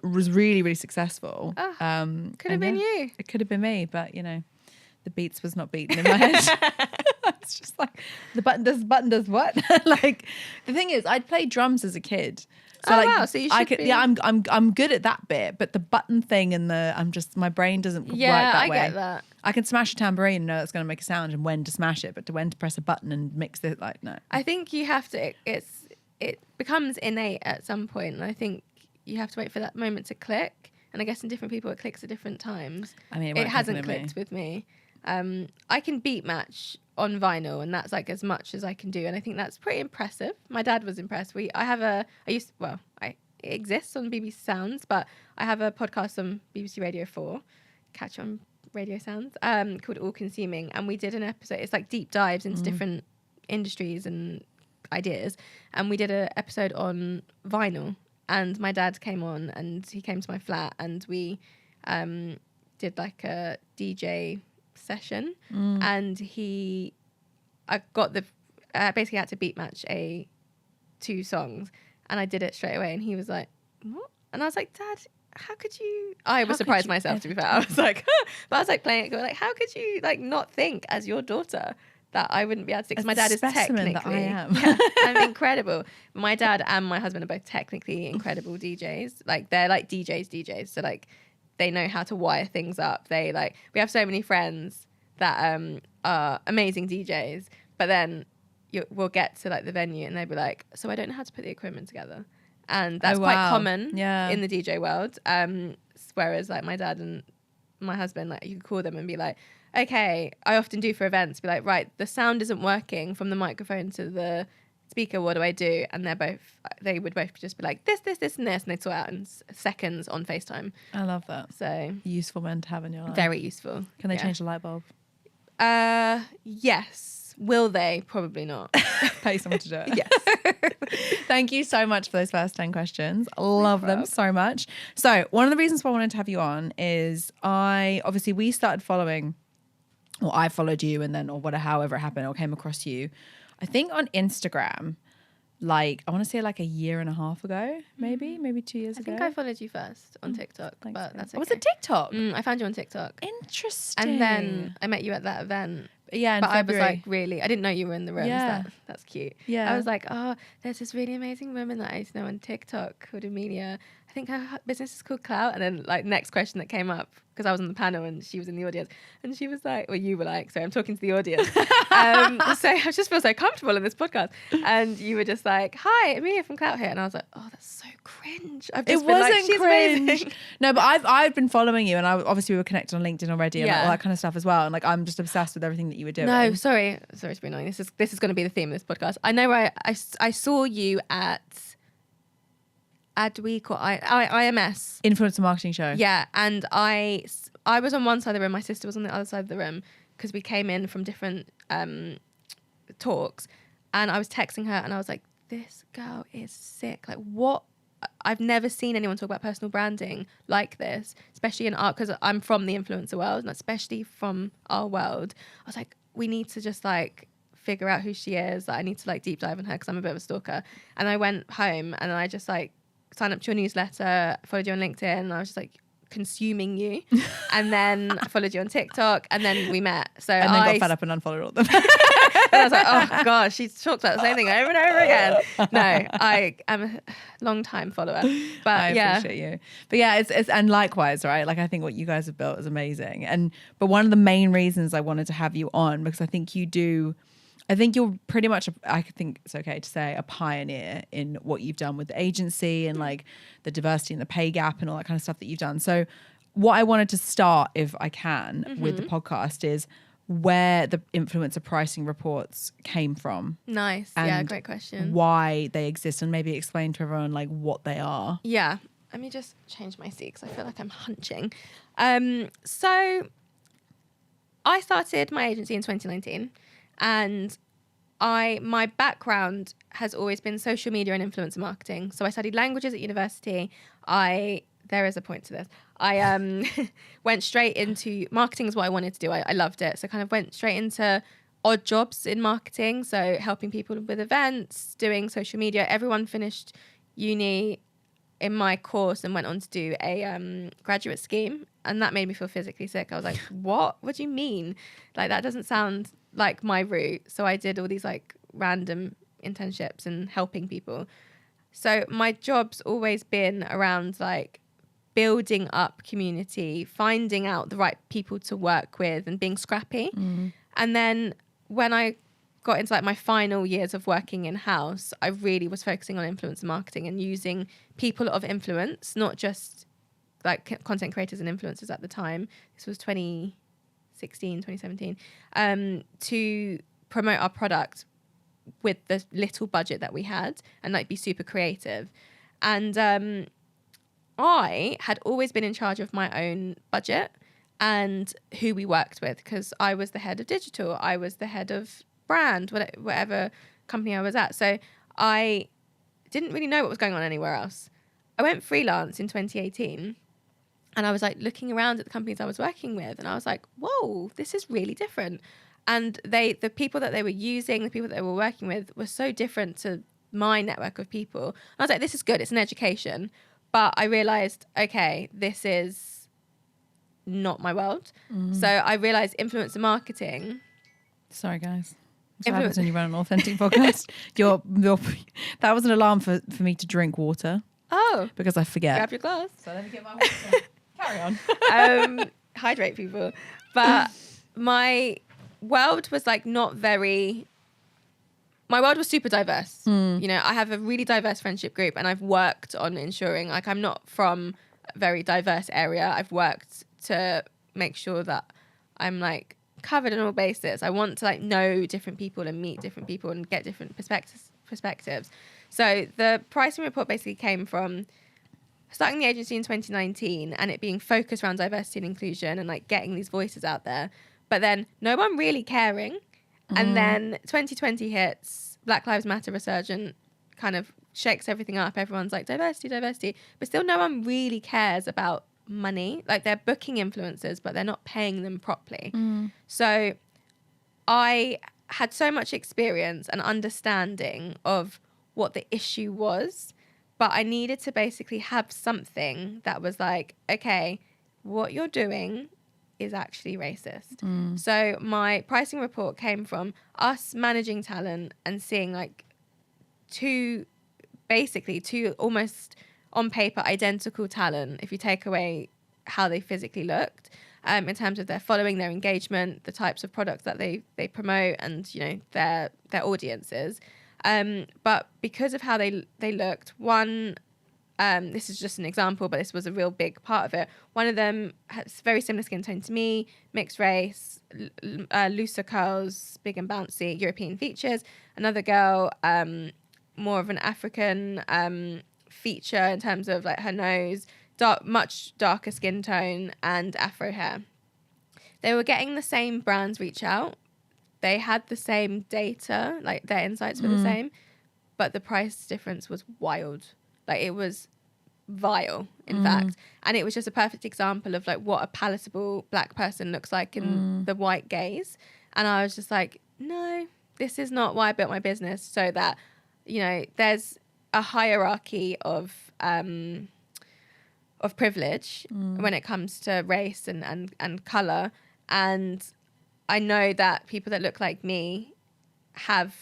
was really, really successful. Could have been you. It could have been me, but you know, the beats was not beaten in my head. It's just like the button does what? Like, the thing is, I'd played drums as a kid. So wow, so you should be. Yeah, I'm good at that bit, but the button thing and my brain doesn't work that way. I get that. I can smash a tambourine and know it's going to make a sound and when to smash it, but when to press a button and mix it, like, no. I think you have to. It becomes innate at some point, and I think you have to wait for that moment to click. And I guess in different people, it clicks at different times. I mean, it hasn't clicked with me. I can beat match on vinyl, and that's like as much as I can do, and I think that's pretty impressive. My dad was impressed. It exists on BBC Sounds, but I have a podcast on BBC Radio 4, catch on Radio Sounds, called All Consuming, and we did an episode. It's like deep dives into different industries and ideas, and we did an episode on vinyl. And my dad came on, and he came to my flat, and we did like a DJ session, and I basically had to beat match 2 songs, and I did it straight away, and he was like, what? And I was like, Dad, how could you? I was surprised myself, to be fair. I was like, but I was like playing it, going like, how could you like not think as your daughter that I wouldn't be able to sing? 'Cause my dad is technically, that I am. yeah, I'm incredible. My dad and my husband are both technically incredible DJs. Like, they're like DJs. So like, they know how to wire things up. We have so many friends that are amazing DJs, but then we'll get to like the venue and they'll be like, so I don't know how to put the equipment together. And that's quite common in the DJ world. Whereas like my dad and my husband, like, you could call them and be like, okay, I often do for events, be like, right, the sound isn't working from the microphone to the speaker, what do I do? And they would both just be like, this, and this, and they'd sort out in seconds on FaceTime. I love that. So useful men to have in your life. very useful. Can they change the light bulb? Yes. Will they? Probably not. Pay someone to do it. Yes. Thank you so much for those first 10 questions. Love them so much. So one of the reasons why I wanted to have you on is we started following, or I followed you and then, or whatever, however it happened, or came across you, I think on Instagram, like, I want to say like a year and a half ago, maybe 2 years ago. I think I followed you first on TikTok, but that's okay. Was it TikTok? I found you on TikTok. Interesting. And then I met you at that event. Yeah, but February. I was like, really, I didn't know you were in the room. Yeah. That's cute. Yeah. I was like, oh, there's this really amazing woman that I used to know on TikTok called Amelia. I think her business is called Clout. And then like next question that came up, because I was on the panel and she was in the audience, and she was like, well, you were like, sorry, I'm talking to the audience. So I just feel so comfortable in this podcast. And you were just like, hi, Amelia from Clout here. And I was like, oh, that's so cringe. It wasn't cringe. No, but I've been following you, and obviously we were connected on LinkedIn already and like, all that kind of stuff as well. And like, I'm just obsessed with everything that you were doing. No, sorry to be annoying. This is going to be the theme of this podcast. I know I saw you at Adweek or IMS. Influencer marketing show. Yeah, and I was on one side of the room, my sister was on the other side of the room, because we came in from different talks, and I was texting her and I was like, this girl is sick. Like, what? I've never seen anyone talk about personal branding like this, especially in art, because I'm from the influencer world, and especially from our world. I was like, we need to just like figure out who she is. Like, I need to like deep dive on her because I'm a bit of a stalker. And I went home and I just like signed up to your newsletter, followed you on LinkedIn, and I was just like consuming you. And then I followed you on TikTok, and then we met. So and then got fed up and unfollowed all of them. And I was like, oh gosh, she's talked about the same thing over and over again. No, I am a long time follower. But I appreciate you. But yeah, it's and likewise, right? Like, I think what you guys have built is amazing. But one of the main reasons I wanted to have you on, because I think you're pretty much, I think it's okay to say, a pioneer in what you've done with the agency and like the diversity and the pay gap and all that kind of stuff that you've done. So what I wanted to start, if I can, with the podcast is where the influencer pricing reports came from. Nice. Yeah, great question. Why they exist, and maybe explain to everyone like what they are. Yeah. Let me just change my seat because I feel like I'm hunching. So I started my agency in 2019, and my background has always been social media and influencer marketing. So I studied languages at university. There is a point to this. I went straight into marketing is what I wanted to do. I loved it. So kind of went straight into odd jobs in marketing. So helping people with events, doing social media. Everyone finished uni in my course and went on to do a graduate scheme. And that made me feel physically sick. I was like, what? What do you mean? Like, that doesn't sound like my route. So I did all these like random internships and helping people. So my job's always been around like building up community, finding out the right people to work with and being scrappy. And then when I got into like my final years of working in-house, I really was focusing on influencer marketing and using people of influence, not just like content creators and influencers at the time. This was 2016, 2017, to promote our product with the little budget that we had and like be super creative. And I had always been in charge of my own budget and who we worked with, because I was the head of digital, I was the head of brand, whatever company I was at. So I didn't really know what was going on anywhere else. I went freelance in 2018 and I was like looking around at the companies I was working with and I was like, whoa, this is really different. And the people that they were using, the people that they were working with were so different to my network of people. And I was like, this is good. It's an education. But I realized, okay, this is not my world. So I realized influencer marketing. Sorry, guys. What happens when you run an authentic podcast? That was an alarm for me to drink water. Oh. Because I forget. Grab your glass. So let me get my water. Carry on. Hydrate people. But my world was like not very... My world was super diverse. You know, I have a really diverse friendship group and I've worked on ensuring, like, I'm not from a very diverse area. I've worked to make sure that I'm like covered on all bases. I want to like know different people and meet different people and get different perspectives. So the pricing report basically came from starting the agency in 2019 and it being focused around diversity and inclusion and like getting these voices out there. But then no one really caring. And then 2020 hits, Black Lives Matter resurgent, kind of shakes everything up. Everyone's like, diversity, diversity. But still no one really cares about money. Like, they're booking influencers, but they're not paying them properly. So I had so much experience and understanding of what the issue was, but I needed to basically have something that was like, okay, what you're doing is actually racist. So my pricing report came from us managing talent and seeing like two almost on paper identical talent, if you take away how they physically looked, in terms of their following, their engagement, the types of products that they promote, and you know their audiences. But because of how they looked, one, this is just an example, but this was a real big part of it. One of them has very similar skin tone to me, mixed race, looser curls, big and bouncy, European features. Another girl, more of an African feature in terms of like her nose, much darker skin tone and afro hair. They were getting the same brands reach out. They had the same data, like their insights were the same, but the price difference was wild. Like, it was vile, in fact. And it was just a perfect example of like what a palatable black person looks like in the white gaze. And I was just like, no, this is not why I built my business. So that, you know, there's a hierarchy of privilege when it comes to race and colour. And I know that people that look like me have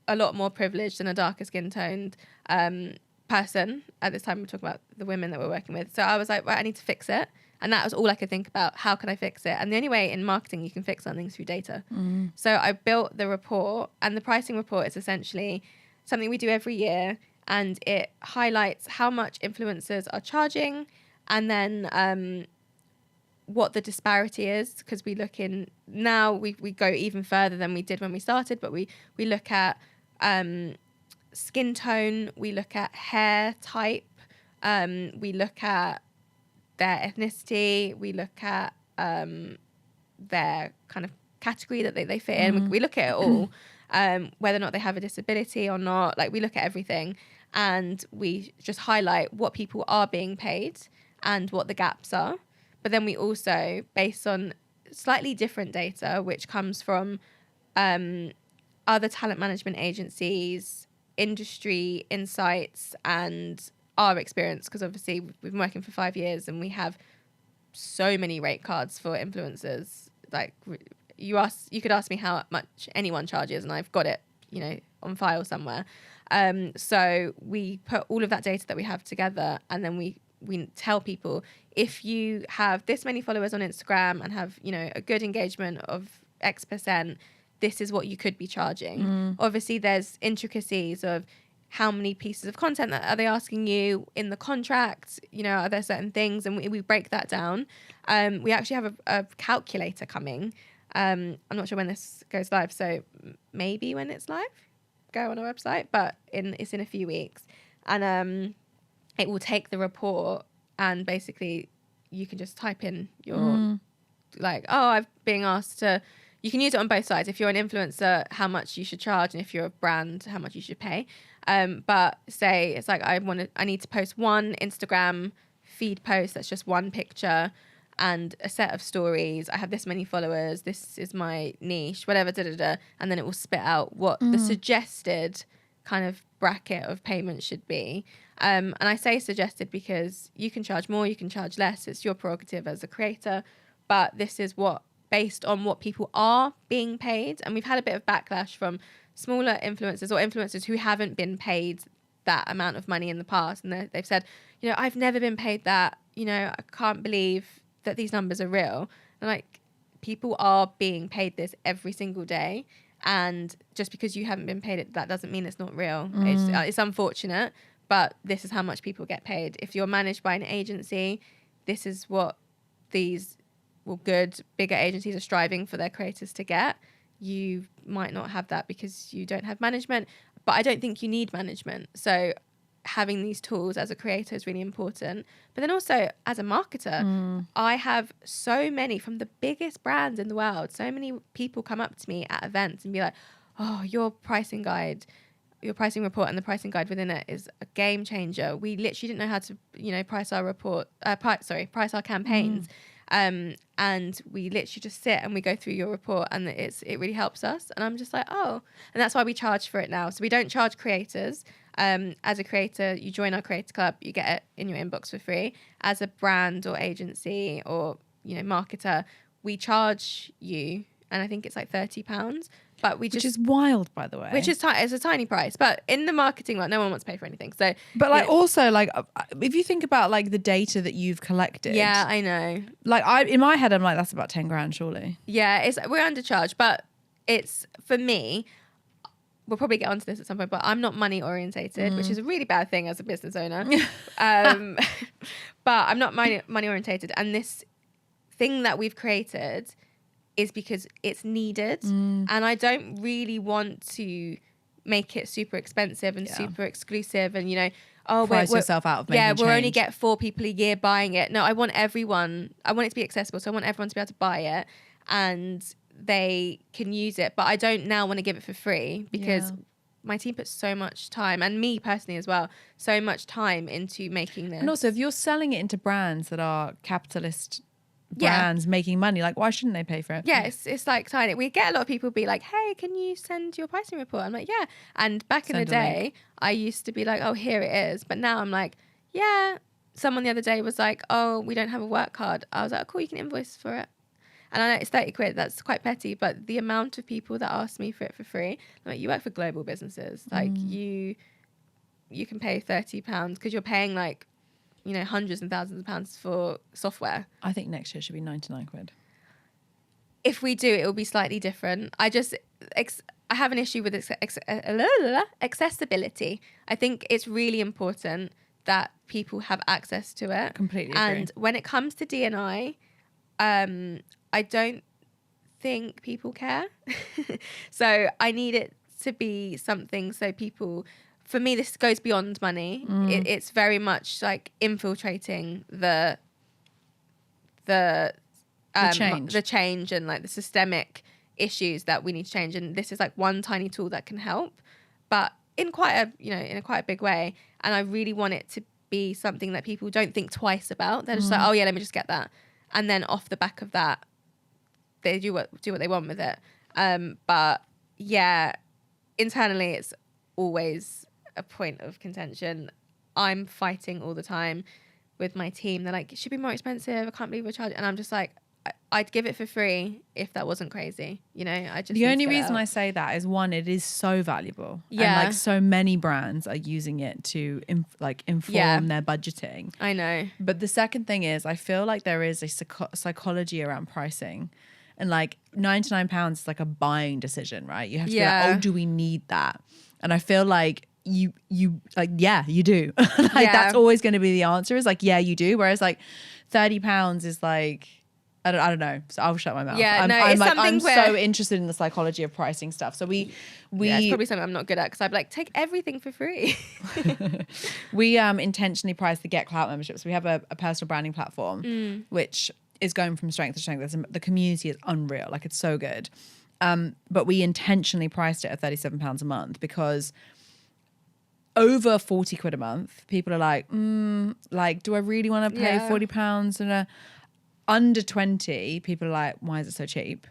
a lot more privilege than a darker skin toned person. At this time, we're talking about the women that we're working with. So I was like, right, I need to fix it. And that was all I could think about. How can I fix it? And the only way in marketing you can fix something is through data. So I built the report, and the pricing report is essentially something we do every year, and it highlights how much influencers are charging, and then what the disparity is, because we look in now, we go even further than we did when we started, but we look at skin tone, we look at hair type, we look at their ethnicity, we look at their kind of category that they fit in. We look at it all. whether or not they have a disability or not. Like, we look at everything, and we just highlight what people are being paid and what the gaps are. But then we also, based on slightly different data, which comes from other talent management agencies, industry insights, and our experience, because obviously we've been working for 5 years and we have so many rate cards for influencers. Like, you could ask me how much anyone charges, and I've got it, on file somewhere. So we put all of that data that we have together, and then we tell people, if you have this many followers on Instagram and have, a good engagement of X%, this is what you could be charging. Obviously, there's intricacies of how many pieces of content that are they asking you in the contract, are there certain things, and we break that down. We actually have a calculator coming. I'm not sure when this goes live, so maybe when it's live, go on our website, but it's in a few weeks. And it will take the report, and basically you can just type in your, I'm being asked to, you can use it on both sides. If you're an influencer, how much you should charge, and if you're a brand, how much you should pay. But say it's like, I need to post one Instagram feed post that's just one picture and a set of stories. I have this many followers. This is my niche, whatever, and then it will spit out what the suggested kind of bracket of payment should be. And I say suggested because you can charge more, you can charge less. It's your prerogative as a creator. But this is based on what people are being paid. And we've had a bit of backlash from smaller influencers or influencers who haven't been paid that amount of money in the past. And they've said, I've never been paid that. I can't believe that these numbers are real. And like, people are being paid this every single day. And just because you haven't been paid it, that doesn't mean it's not real. It's unfortunate, but this is how much people get paid. If you're managed by an agency, this is what these good, bigger agencies are striving for their creators to get. You might not have that because you don't have management, but I don't think you need management. So having these tools as a creator is really important. But then also as a marketer, I have so many from the biggest brands in the world. So many people come up to me at events and be like, oh, your pricing guide, your pricing report and the pricing guide within it is a game changer. We literally didn't know how to, price our price our campaigns. And we literally just sit and we go through your report, and it really helps us. And I'm just like, oh, and that's why we charge for it now. So we don't charge creators. As a creator, you join our creator club, you get it in your inbox for free. As a brand or agency or, marketer, we charge you, and I think it's like £30. But which is wild, by the way. Which is it's a tiny price, but in the marketing world, no one wants to pay for anything. So, but like also like if you think about like the data that you've collected, yeah, I know. Like in my head, I'm like, that's about 10 grand, surely. Yeah, we're undercharged, but it's for me. We'll probably get onto this at some point, but I'm not money orientated, which is a really bad thing as a business owner. But I'm not money orientated, and this thing that we've created is because it's needed, and I don't really want to make it super expensive and super exclusive, and price yourself out of making change. We'll only get 4 people a year buying it. No, I want everyone. I want it to be accessible, so I want everyone to be able to buy it, and they can use it. But I don't now want to give it for free because my team puts so much time, and me personally as well, so much time into making this. And also, if you're selling it into brands that are capitalist brands making money, like why shouldn't they pay for it? Yeah, it's like tiny. We get a lot of people be like, hey, can you send your pricing report? I'm like, yeah. And back in the day, I used to be like, oh, here it is. But now I'm like, yeah. Someone the other day was like, oh, we don't have a work card. I was like, oh, cool, you can invoice for it. And I know it's 30 quid, that's quite petty, but the amount of people that ask me for it for free, like, you work for global businesses, like you can pay £30 because you're paying like, hundreds and thousands of pounds for software. I think next year should be 99 quid. If we do, it will be slightly different. I have an issue with accessibility. I think it's really important that people have access to it. Completely agree. And when it comes to D&I, I don't think people care. So I need it to be something so people, for me, this goes beyond money. It's very much like infiltrating the change and like the systemic issues that we need to change, and this is like one tiny tool that can help, but in quite a big way. And I really want it to be something that people don't think twice about. They're just like, oh yeah, let me just get that, and then off the back of that, they do what they want with it. But yeah, internally it's always a point of contention. I'm fighting all the time with my team. They're like, it should be more expensive. I can't believe we're charging. And I'm just like, I'd give it for free if that wasn't crazy. You know, I just. The only reason I say that is, one, it is so valuable. Yeah. And like so many brands are using it to inform their budgeting. I know. But the second thing is, I feel like there is a psychology around pricing. And like £99 is like a buying decision, right? You have to be like, oh, do we need that? And I feel like you like, yeah, you do. That's always going to be the answer, is like, yeah, you do. Whereas like £30 is like, I don't know. So I'll shut my mouth. Yeah, I'm so interested in the psychology of pricing stuff. So we it's probably something I'm not good at, because I'd be like, take everything for free. We intentionally price the Get Clout memberships. We have a personal branding platform, which is going from strength to strength. The community is unreal. Like, it's so good. But we intentionally priced it at £37 a month, because over 40 quid a month, people are like, like, do I really want to pay £40? And under 20, people are like, why is it so cheap?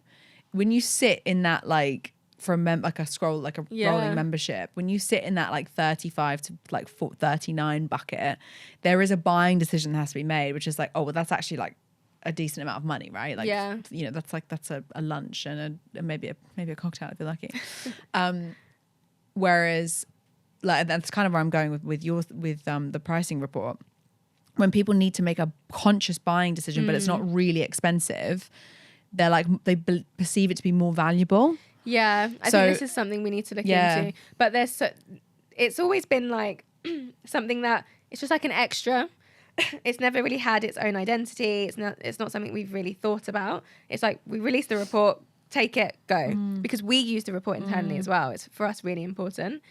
When you sit in that, like, for a rolling membership, when you sit in that like 35 to like 39 bucket, there is a buying decision that has to be made, which is like, oh, well, that's actually like a decent amount of money, right? Like, you know, that's a lunch and maybe a cocktail if you're lucky. Whereas, like, that's kind of where I'm going with the pricing report. When people need to make a conscious buying decision, but it's not really expensive, they're like, they perceive it to be more valuable. Yeah, I think this is something we need to look into. But it's always been like something that it's just like an extra. It's never really had its own identity. It's not something we've really thought about. It's like, we release the report, take it, go. Because we use the report internally as well. It's for us really important.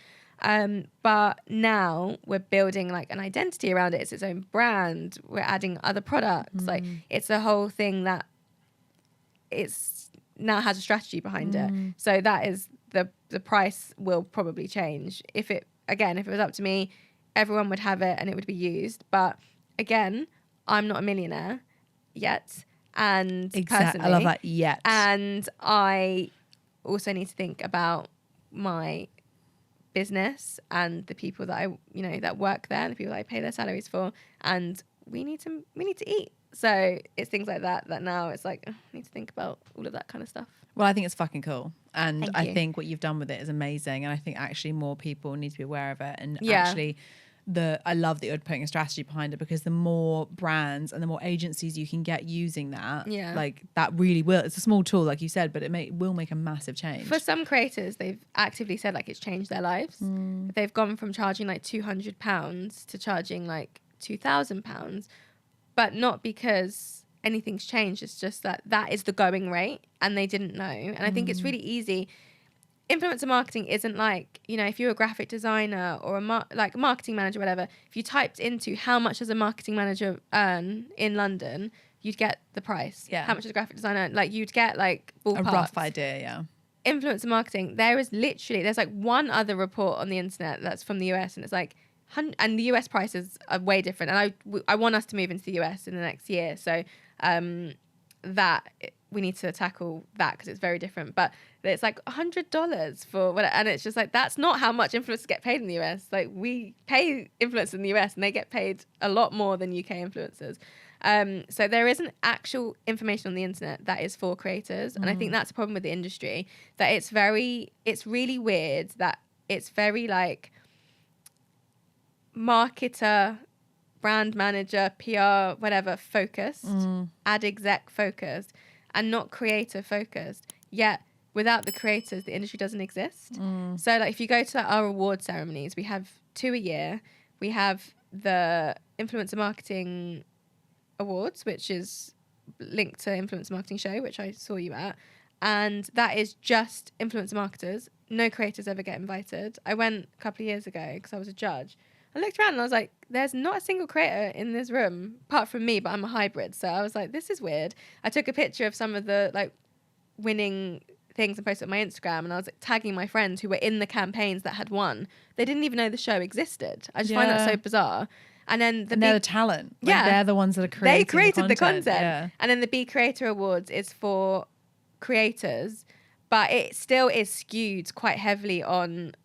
But now we're building like an identity around it. It's its own brand. We're adding other products. Like, it's a whole thing that it's now has a strategy behind it. So that is the price will probably change. If it was up to me, everyone would have it and it would be used. But again, I'm not a millionaire yet. And personally, I love that, yet. And I also need to think about my business and the people that that work there, and the people that I pay their salaries for, and we need to eat. So it's things like that now it's like, I need to think about all of that kind of stuff. Well, I think it's fucking cool, and I think what you've done with it is amazing, and I think actually more people need to be aware of it. And actually, I love that you're putting a strategy behind it, because the more brands and the more agencies you can get using that, like, that really will. It's a small tool, like you said, but it will make a massive change. For some creators, they've actively said like it's changed their lives. They've gone from charging like £200 to charging like £2,000, but not because anything's changed. It's just that is the going rate, and they didn't know. And I think it's really easy. Influencer marketing isn't like, if you're a graphic designer or a marketing manager, whatever, if you typed into how much does a marketing manager earn in London, you'd get the price. Yeah. How much does a graphic designer earn? Like, you'd get like ballpark. A rough idea, yeah. Influencer marketing, there's like one other report on the internet that's from the US, and it's like, and the US prices are way different. And I want us to move into the US in the next year. So that we need to tackle that, because it's very different. But it's like $100 for whatever, and it's just like, that's not how much influencers get paid in the US. Like, we pay influencers in the US, and they get paid a lot more than UK influencers. So there isn't actual information on the internet that is for creators, and I think that's a problem with the industry. That it's really weird that it's very like marketer, brand manager, PR, whatever focused, ad exec focused, and not creator focused. Yet without the creators, the industry doesn't exist. So like, if you go to our award ceremonies, we have 2 a year. We have the Influencer Marketing Awards, which is linked to Influencer Marketing Show, which I saw you at. And that is just influencer marketers. No creators ever get invited. I went a couple of years ago because I was a judge. I looked around and I was like, there's not a single creator in this room apart from me, but I'm a hybrid. So I was like, this is weird. I took a picture of some of the like winning things and posted it on my Instagram, and I was like, tagging my friends who were in the campaigns that had won. They didn't even know the show existed. I just find that so bizarre. And then they're the talent. Like, they're the ones that are creating. They created the content. Yeah. And then the Be Creator Awards is for creators, but it still is skewed quite heavily on,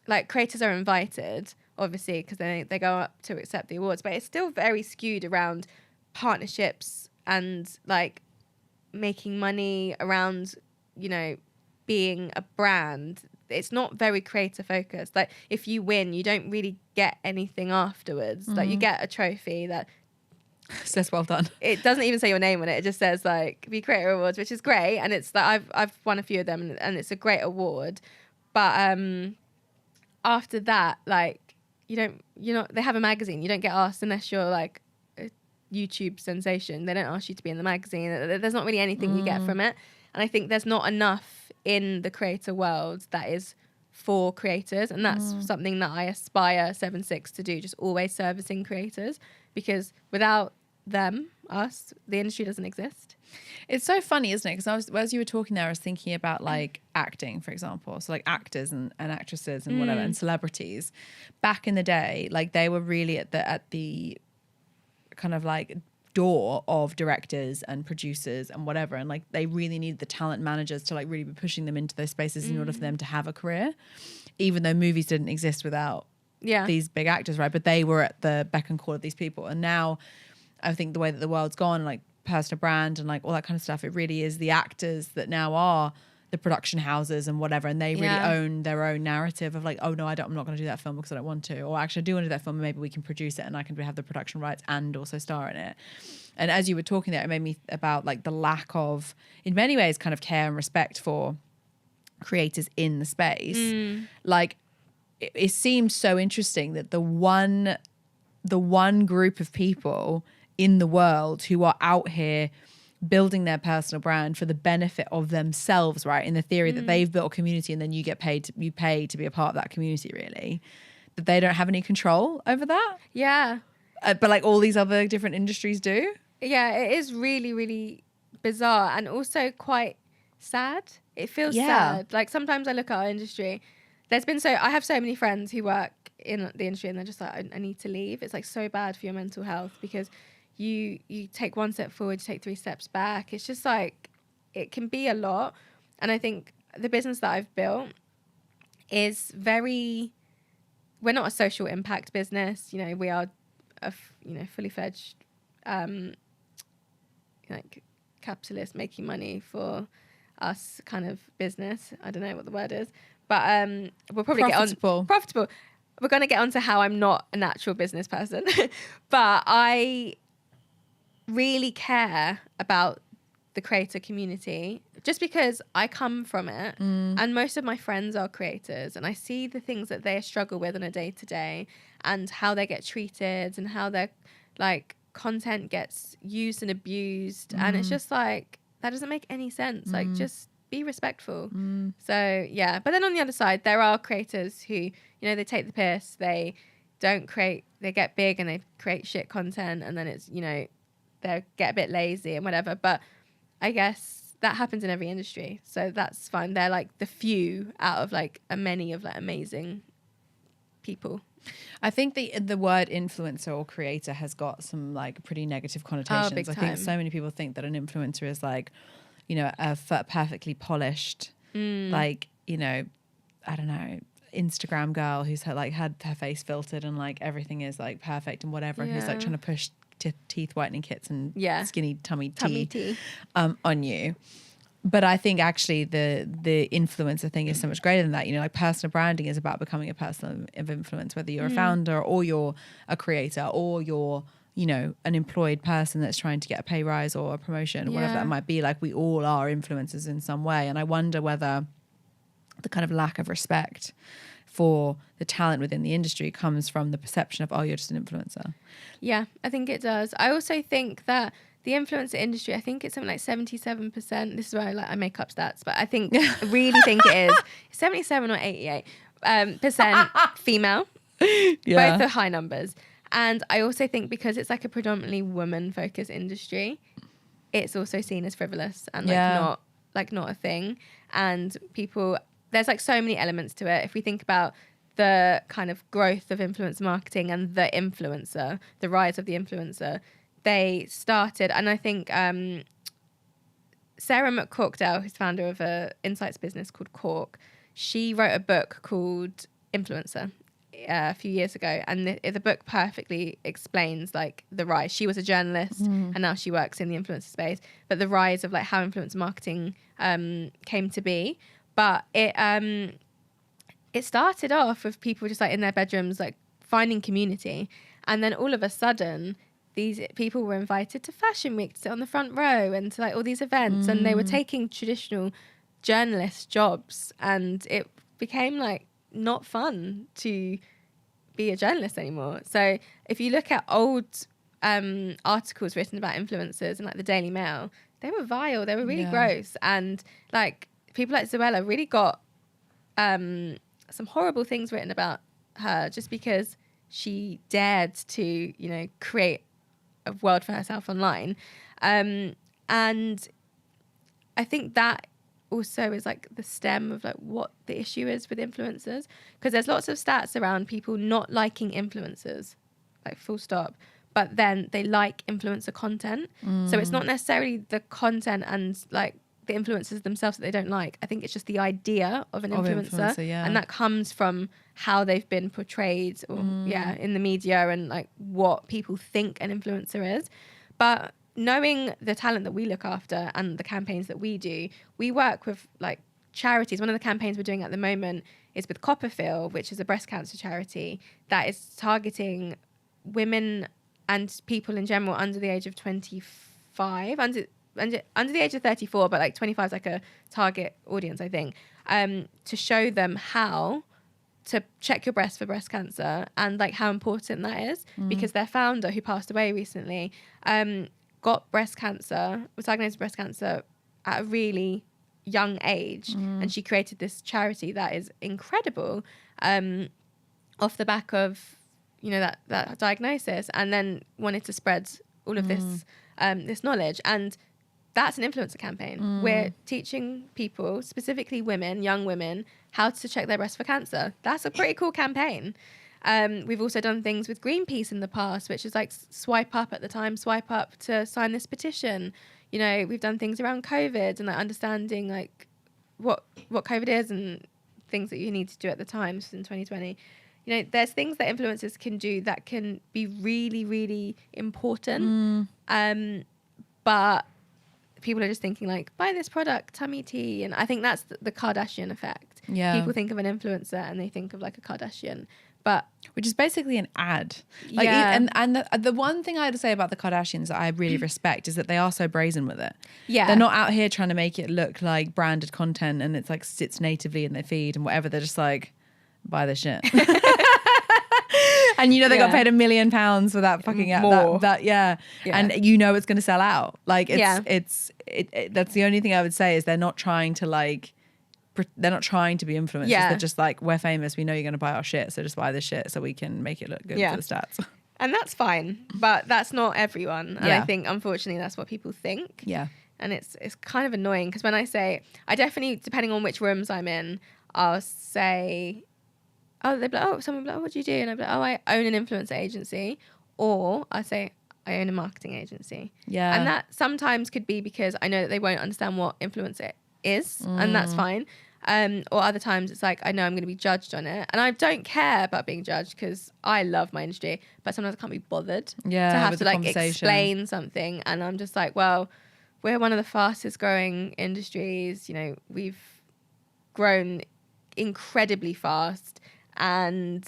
like, creators are invited, obviously, because they go up to accept the awards, but it's still very skewed around partnerships and, like, making money around, you know, being a brand. It's not very creator focused. Like, if you win, you don't really get anything afterwards. Like, you get a trophy that says well done. It doesn't even say your name on it. It just says, like, Be Creator Awards, which is great, and it's like I've won a few of them, and it's a great award. But after that, like, they have a magazine. You don't get asked unless you're like a YouTube sensation. They don't ask you to be in the magazine. There's not really anything you get from it. And I think there's not enough in the creator world that is for creators, and that's something that I aspire 7Six to do, just always servicing creators, because without them, us, the industry doesn't exist. It's so funny, isn't it? Because as you were talking there, I was thinking about, like, acting, for example. So, like, actors and actresses and whatever, and celebrities. Back in the day, like, they were really at the kind of, like, door of directors and producers and whatever, and, like, they really needed the talent managers to, like, really be pushing them into those spaces in order for them to have a career, even though movies didn't exist without these big actors, right? But they were at the beck and call of these people. And now I think the way that the world's gone, like personal brand and, like, all that kind of stuff, it really is the actors that now are the production houses and whatever, and they really own their own narrative of, like, oh no, I'm not going to do that film because I don't want to, or actually I do want to do that film and maybe we can produce it and I can have the production rights and also star in it. And as you were talking there, it made me about, like, the lack of, in many ways, kind of care and respect for creators in the space. Like, it seemed so interesting that the one group of people in the world who are out here building their personal brand for the benefit of themselves, right? In the theory that they've built a community and then you pay to be a part of that community, really, that they don't have any control over that. Yeah. But, like, all these other different industries do. Yeah, it is really, really bizarre and also quite sad. It feels sad. Like, sometimes I look at our industry. I have so many friends who work in the industry and they're just like, I need to leave. It's, like, so bad for your mental health because you take one step forward, you take 3 steps back. It's just, like, it can be a lot. And I think the business that I've built is we're not a social impact business. You know, we are a fully fledged, like, capitalist making money for us kind of business. I don't know what the word is, but we'll probably profitable. We're going to get onto how I'm not a natural business person, but I really care about the creator community just because I come from it and most of my friends are creators and I see the things that they struggle with on a day-to-day and how they get treated and how their, like, content gets used and abused and it's just like, that doesn't make any sense. Like, just be respectful. So yeah, but then on the other side there are creators who, you know, they take the piss, they get big and they create shit content and then it's, you know, they get a bit lazy and whatever, but I guess that happens in every industry, so that's fine. They're, like, the few out of, like, a many of, like, amazing people. I think the word influencer or creator has got some, like, pretty negative connotations. Big I time. think so many people think that an influencer is, like, you know, a perfectly polished, like, you know, I don't know, Instagram girl who's had her face filtered and, like, everything is, like, perfect and whatever, and who's, like, trying to push teeth whitening kits and skinny tummy tea on you. But I think actually the influencer thing is so much greater than that. You know, like, personal branding is about becoming a person of influence, whether you're a founder or you're a creator or you're, you know, an employed person that's trying to get a pay rise or a promotion or whatever that might be. Like, we all are influencers in some way. And I wonder whether the kind of lack of respect for the talent within the industry comes from the perception of, oh, you're just an influencer. Yeah, I think it does. I also think that the influencer industry, I think it's something like 77%. This is where I make up stats, but I really think it is 77 or 88% female. Yeah. Both are high numbers. And I also think because it's, like, a predominantly woman-focused industry, it's also seen as frivolous and, like, not not a thing. And people, there's like so many elements to it. If we think about the kind of growth of influencer marketing and the influencer, the rise of the influencer, they started, and I think Sarah McCorkdale, who's founder of a insights business called Cork, she wrote a book called Influencer a few years ago, and the book perfectly explains like the rise. She was a journalist and now she works in the influencer space, but the rise of like how influencer marketing came to be. But it started off with people just like in their bedrooms like finding community, and then all of a sudden these people were invited to Fashion Week to sit on the front row and to like all these events, and they were taking traditional journalist jobs, and it became like not fun to be a journalist anymore. So if you look at old articles written about influencers in like the Daily Mail, they were vile, they were really gross, and like people like Zoella really got some horrible things written about her just because she dared to, you know, create a world for herself online. And I think that also is like the stem of like what the issue is with influencers, because there's lots of stats around people not liking influencers, like full stop, but then they like influencer content. So it's not necessarily the content and like the influencers themselves that they don't like. I think it's just the idea of an influencer, and that comes from how they've been portrayed or in the media and like what people think an influencer is. But knowing the talent that we look after and the campaigns that we do, we work with like charities. One of the campaigns we're doing at the moment is with Copperfield, which is a breast cancer charity that is targeting women and people in general under the age of 25, under the age of 34, but like 25 is like a target audience, I think, to show them how to check your breast for breast cancer and like how important that is, because their founder, who passed away recently, got breast cancer, was diagnosed with breast cancer at a really young age, and she created this charity that is incredible off the back of, you know, that diagnosis, and then wanted to spread all of this this knowledge. And that's an influencer campaign. We're teaching people, specifically women, young women, how to check their breast for cancer. That's a pretty cool campaign. We've also done things with Greenpeace in the past, which is like swipe up at the time, swipe up to sign this petition. You know, we've done things around COVID and like understanding like what COVID is and things that you need to do at the time in 2020. You know, there's things that influencers can do that can be really, really important. But people are just thinking like, buy this product, tummy tea. And I think that's the Kardashian effect. Yeah. People think of an influencer and they think of like a Kardashian, but which is basically an ad. Like, and the one thing I had to say about the Kardashians that I really respect is that they are so brazen with it. Yeah. They're not out here trying to make it look like branded content and it's like sits natively in their feed and whatever. They're just like, buy this shit. And you know they got paid £1 million for that fucking that and you know it's going to sell out. Like it's that's the only thing I would say is they're not trying to like they're not trying to be influencers. They're just like, we're famous, we know you're going to buy our shit, so just buy this shit so we can make it look good for the stats. And that's fine, but that's not everyone. And I think unfortunately that's what people think. Yeah. And it's kind of annoying because when I say, I definitely, depending on which rooms I'm in, I'll say, oh, they'll be like, someone will be like, oh, what do you do? And I'll be like, oh, I own an influencer agency. Or I say, I own a marketing agency. Yeah. And that sometimes could be because I know that they won't understand what influencer is, and that's fine. Or other times it's like, I know I'm going to be judged on it. And I don't care about being judged because I love my industry, but sometimes I can't be bothered to have to like explain something. And I'm just like, well, we're one of the fastest growing industries. You know, we've grown incredibly fast and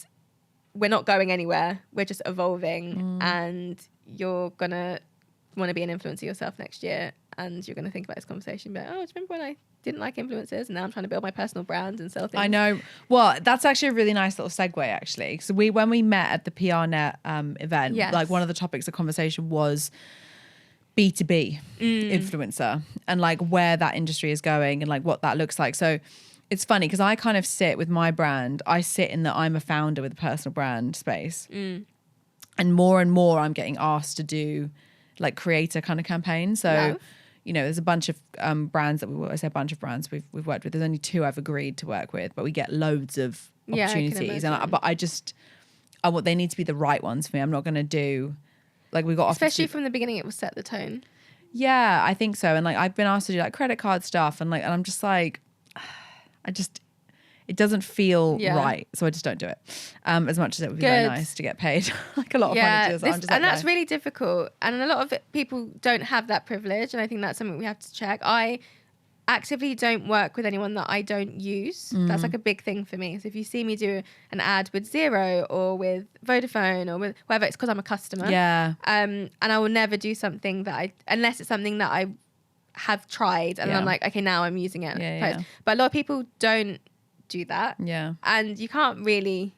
we're not going anywhere. We're just evolving and you're going to want to be an influencer yourself next year. And you're going to think about this conversation, but, oh, do you remember when I didn't like influencers and now I'm trying to build my personal brand and sell things? I know. Well, that's actually a really nice little segue, actually. So when we met at the PRNet event, like one of the topics of conversation was B2B influencer and like where that industry is going and like what that looks like. So it's funny because I kind of sit with my brand. I sit in that I'm a founder with a personal brand space. And more I'm getting asked to do like creator kind of campaigns. So, there's a bunch of brands that I say a bunch of brands we've worked with. There's only 2 I've agreed to work with, but we get loads of Yeah, I can opportunities. imagine. And they need to be the right ones for me. I'm not going to do like we got offered Especially to- from the beginning, it will set the tone. Yeah, I think so. And like I've been asked to do like credit card stuff, and I'm just like, it doesn't feel right, so I just don't do it. As much as it would be very nice to get paid like a lot of money to do. So I'm just like, that's no. really difficult. And a lot of people don't have that privilege, and I think that's something we have to check. I actively don't work with anyone that I don't use. That's like a big thing for me. So if you see me do an ad with Zero or with Vodafone or with whatever, it's because I'm a customer. Yeah. And I will never do something unless it's something that I have tried and I'm like, okay, now I'm using it. Yeah. But a lot of people don't do that. Yeah. And you can't really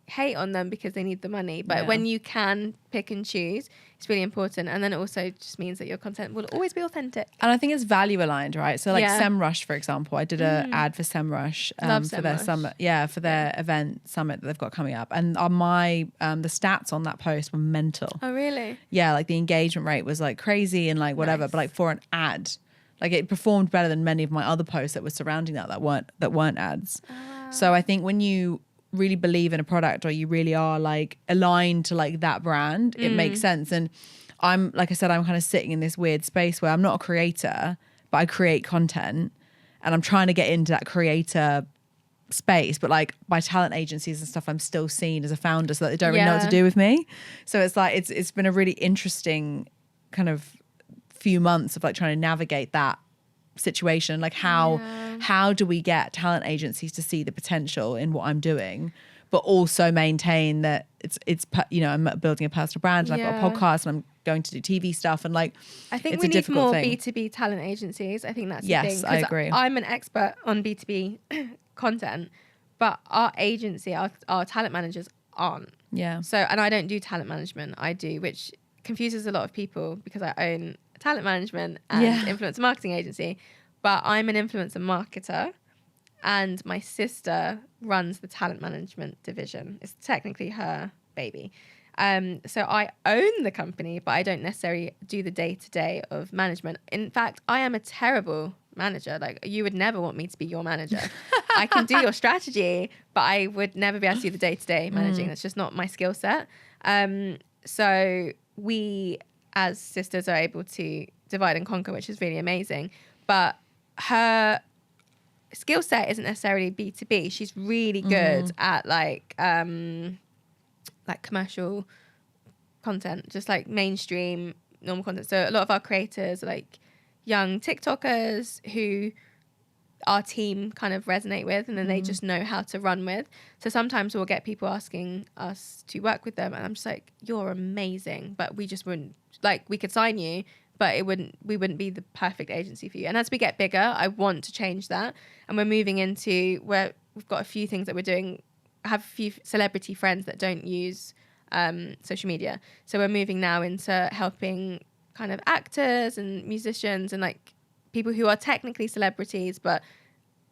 hate on them because they need the money. But when you can pick and choose, it's really important. And then it also just means that your content will always be authentic. And I think it's value aligned, right? So like SEMrush, for example, I did an ad for SEMrush for their summit. Yeah, for their event summit that they've got coming up. And on the stats on that post were mental. Oh, really? Yeah, like the engagement rate was like crazy and like whatever. Nice. But like for an ad, like it performed better than many of my other posts that were surrounding that weren't ads. So I think when you really believe in a product or you really are like aligned to like that brand, it makes sense. And I'm like I said, I'm kind of sitting in this weird space where I'm not a creator, but I create content and I'm trying to get into that creator space, but like by talent agencies and stuff, I'm still seen as a founder, so that they don't really know what to do with me. So it's like it's been a really interesting kind of few months of like trying to navigate that situation. Like how do we get talent agencies to see the potential in what I'm doing, but also maintain that it's I'm building a personal brand and I've got a podcast and I'm going to do TV stuff, and like I think it's we a need difficult more thing. B2B talent agencies. I think that's the Yes, thing. I agree. I'm an expert on B2B content, but our agency, our talent managers aren't. Yeah. So, and I don't do talent management. I do, which confuses a lot of people because I own a talent management and influencer marketing agency, but I'm an influencer marketer and my sister runs the talent management division. It's technically her baby. So I own the company, but I don't necessarily do the day-to-day of management. In fact, I am a terrible manager. Like, you would never want me to be your manager. I can do your strategy, but I would never be able to do the day-to-day managing. That's just not my skill set. So we as sisters are able to divide and conquer, which is really amazing. But her skill set isn't necessarily B2B. She's really good at like commercial content, just like mainstream normal content. So a lot of our creators are like young TikTokers who our team kind of resonate with, and then they just know how to run with. So sometimes we'll get people asking us to work with them, and I'm just like, you're amazing, but we just wouldn't, like, we could sign you, but we wouldn't be the perfect agency for you. And as we get bigger, I want to change that. And we're moving into where we've got a few things that we're doing. I have a few celebrity friends that don't use social media. So we're moving now into helping kind of actors and musicians and like people who are technically celebrities but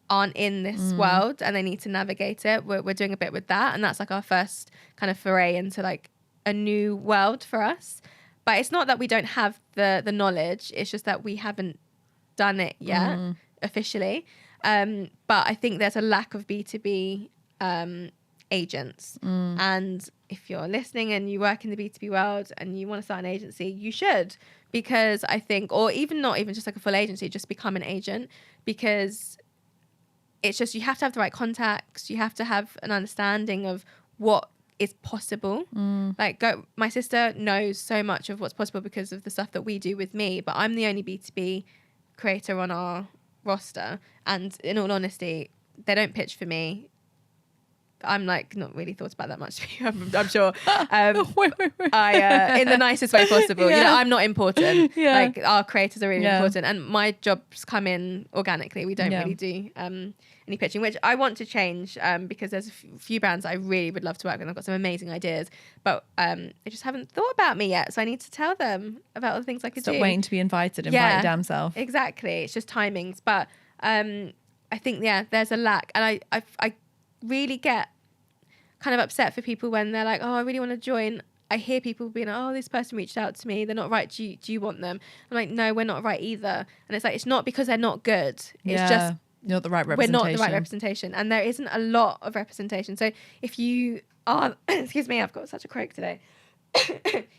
aren't in this world and they need to navigate it. We're doing a bit with that, and that's like our first kind of foray into like a new world for us. But it's not that we don't have the knowledge, it's just that we haven't done it yet officially. But I think there's a lack of B2B agents. And if you're listening and you work in the B2B world and you want to start an agency, you should, because I think, or even not even just like a full agency, just become an agent, because it's just, you have to have the right contacts, you have to have an understanding of what is possible. Like my sister knows so much of what's possible because of the stuff that we do with me, but I'm the only B2B creator on our roster, and in all honesty, they don't pitch for me. I'm like not really thought about that much. I'm sure. I in the nicest way possible. You know, I'm not important. Like our creators are really important, and my jobs come in organically. We don't really do any pitching, which I want to change because there's a few brands I really would love to work with. I've got some amazing ideas, but they just haven't thought about me yet. So I need to tell them about all the things I could do. Stop waiting to be invited. Invite your damn self. Exactly. It's just timings. But I think there's a lack, and I really get kind of upset for people when they're like, oh, I really want to join I hear people being like, oh, this person reached out to me, they're not right, do you want them? I'm like, no, we're not right either. And it's like, it's not because they're not good, it's just not the right we're representation. not the right representation, and there isn't a lot of representation. So if you are excuse me, I've got such a croak today.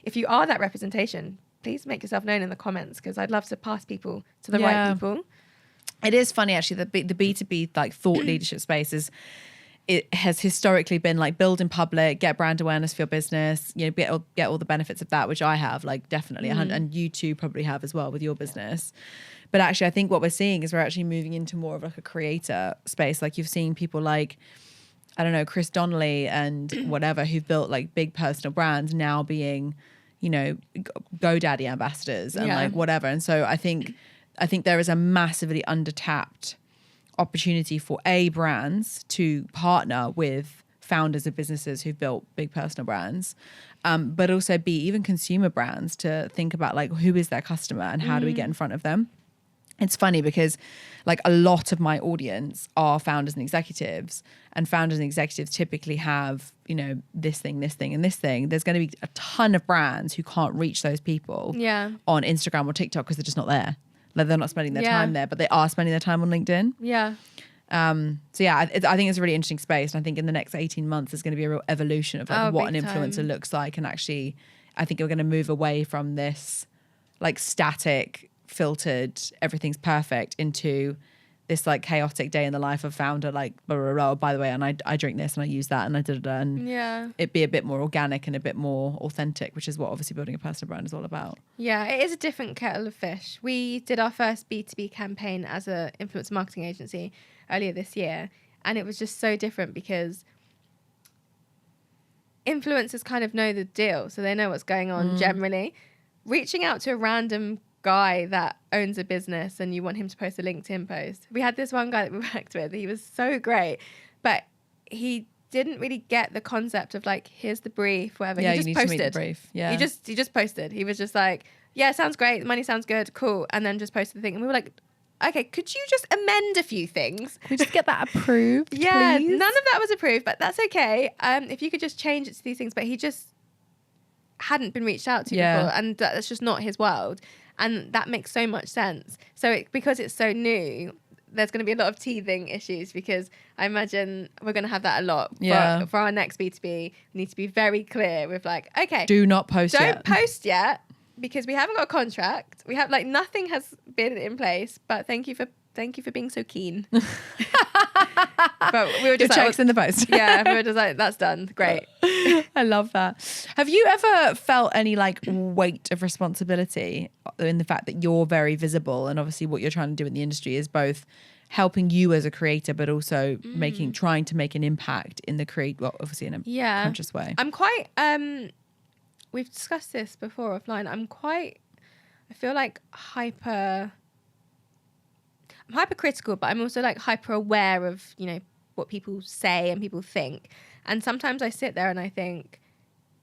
If you are that representation, please make yourself known in the comments, because I'd love to pass people to the right people. It is funny actually that the B2B like thought leadership space is, it has historically been like build in public, get brand awareness for your business, you know, get all the benefits of that, which I have, like definitely, and you too probably have as well with your business. But actually, I think what we're seeing is we're actually moving into more of like a creator space. Like you've seen people like, I don't know, Chris Donnelly and whatever, who've built like big personal brands now being, you know, GoDaddy ambassadors and like whatever. And so I think there is a massively undertapped opportunity for brands to partner with founders of businesses who've built big personal brands, but also even consumer brands to think about like who is their customer and how do we get in front of them. It's funny because like a lot of my audience are founders and executives, and founders and executives typically have, you know, this thing, and this thing. There's going to be a ton of brands who can't reach those people on Instagram or TikTok because they're just not there. Like they're not spending their time there, but they are spending their time on LinkedIn. Yeah. So yeah, I think it's a really interesting space. And I think in the next 18 months, there's going to be a real evolution of like what an influencer looks like. And actually, I think we're going to move away from this like static, filtered, everything's perfect into this like chaotic day in the life of founder, like blah, blah, blah, by the way, and I drink this and I use that and I did it, and it be a bit more organic and a bit more authentic, which is what obviously building a personal brand is all about. Yeah, it is a different kettle of fish. We did our first B2B campaign as a influencer marketing agency earlier this year, and it was just so different because influencers kind of know the deal, so they know what's going on generally. Reaching out to a random guy that owns a business and you want him to post a LinkedIn post. We had this one guy that we worked with. He was so great, but he didn't really get the concept of like, here's the brief, whatever. Yeah, he just you need posted. to meet the brief. Yeah. He just posted. He was just like, yeah, sounds great. The money sounds good. Cool. And then just posted the thing. And we were like, okay, could you just amend a few things? Can we just get that approved, Yeah, please? None of that was approved, but that's okay. If you could just change it to these things. But he just hadn't been reached out to before, and that's just not his world. And that makes so much sense. So because it's so new, there's going to be a lot of teething issues, because I imagine we're going to have that a lot. For our next B2B, we need to be very clear with like, okay, do not post Don't post yet, because we haven't got a contract. We have like nothing has been in place, but thank you for being so keen. But we were just your checks in the post. Yeah, we were just like, that's done. Great. I love that. Have you ever felt any like weight of responsibility in the fact that you're very visible, and obviously what you're trying to do in the industry is both helping you as a creator, but also trying to make an impact in the obviously in a conscious way? I'm quite we've discussed this before offline. I feel like I'm hypercritical, but I'm also like hyper aware of, you know, what people say and people think. And sometimes I sit there and I think,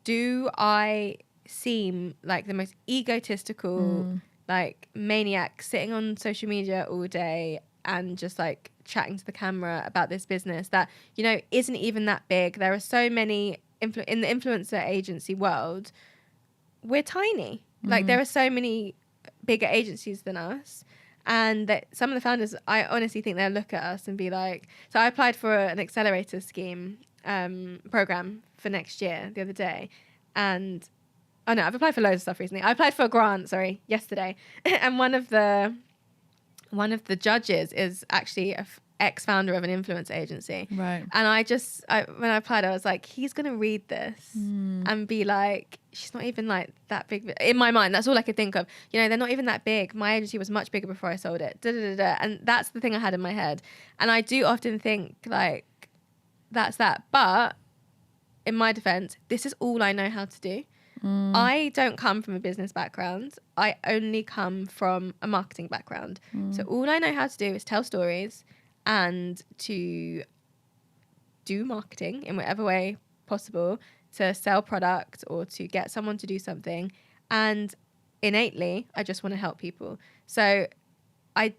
do I seem like the most egotistical, like maniac sitting on social media all day and just like chatting to the camera about this business that, you know, isn't even that big? There are so many in the influencer agency world. We're tiny. Like there are so many bigger agencies than us. And that some of the founders, I honestly think they'll look at us and be like, so I applied for an accelerator scheme program for next year the other day. And, oh no, I've applied for loads of stuff recently. I applied for a grant, yesterday. And one of the judges is actually an ex-founder of an influence agency. Right. And when I applied, I was like, he's going to read this and be like, she's not even like that big. In my mind, that's all I could think of. You know, they're not even that big. My agency was much bigger before I sold it. And that's the thing I had in my head. And I do often think like, that's that. But in my defense, this is all I know how to do. I don't come from a business background. I only come from a marketing background. So all I know how to do is tell stories and to do marketing in whatever way possible, to sell product or to get someone to do something. And innately, I just want to help people. So I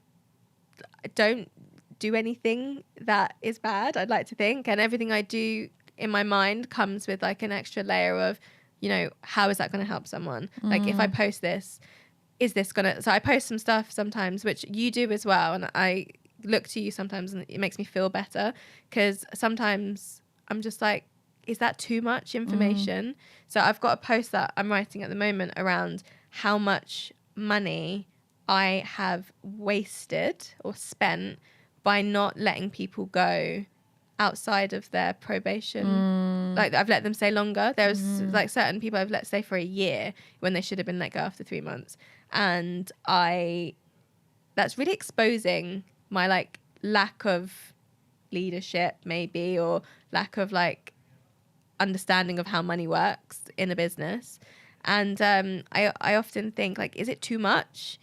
don't do anything that is bad, I'd like to think. And everything I do in my mind comes with like an extra layer of you know, how is that going to help someone? Like if I post this, is this going to, so I post some stuff sometimes, which you do as well. And I look to you sometimes and it makes me feel better, because sometimes I'm just like, is that too much information? So I've got a post that I'm writing at the moment around how much money I have wasted or spent by not letting people go outside of their probation. Like I've let them stay longer. There's like certain people I've let stay for a year when they should have been let go after 3 months. And that's really exposing my like lack of leadership maybe, or lack of like understanding of how money works in a business. And I often think like, is it too much?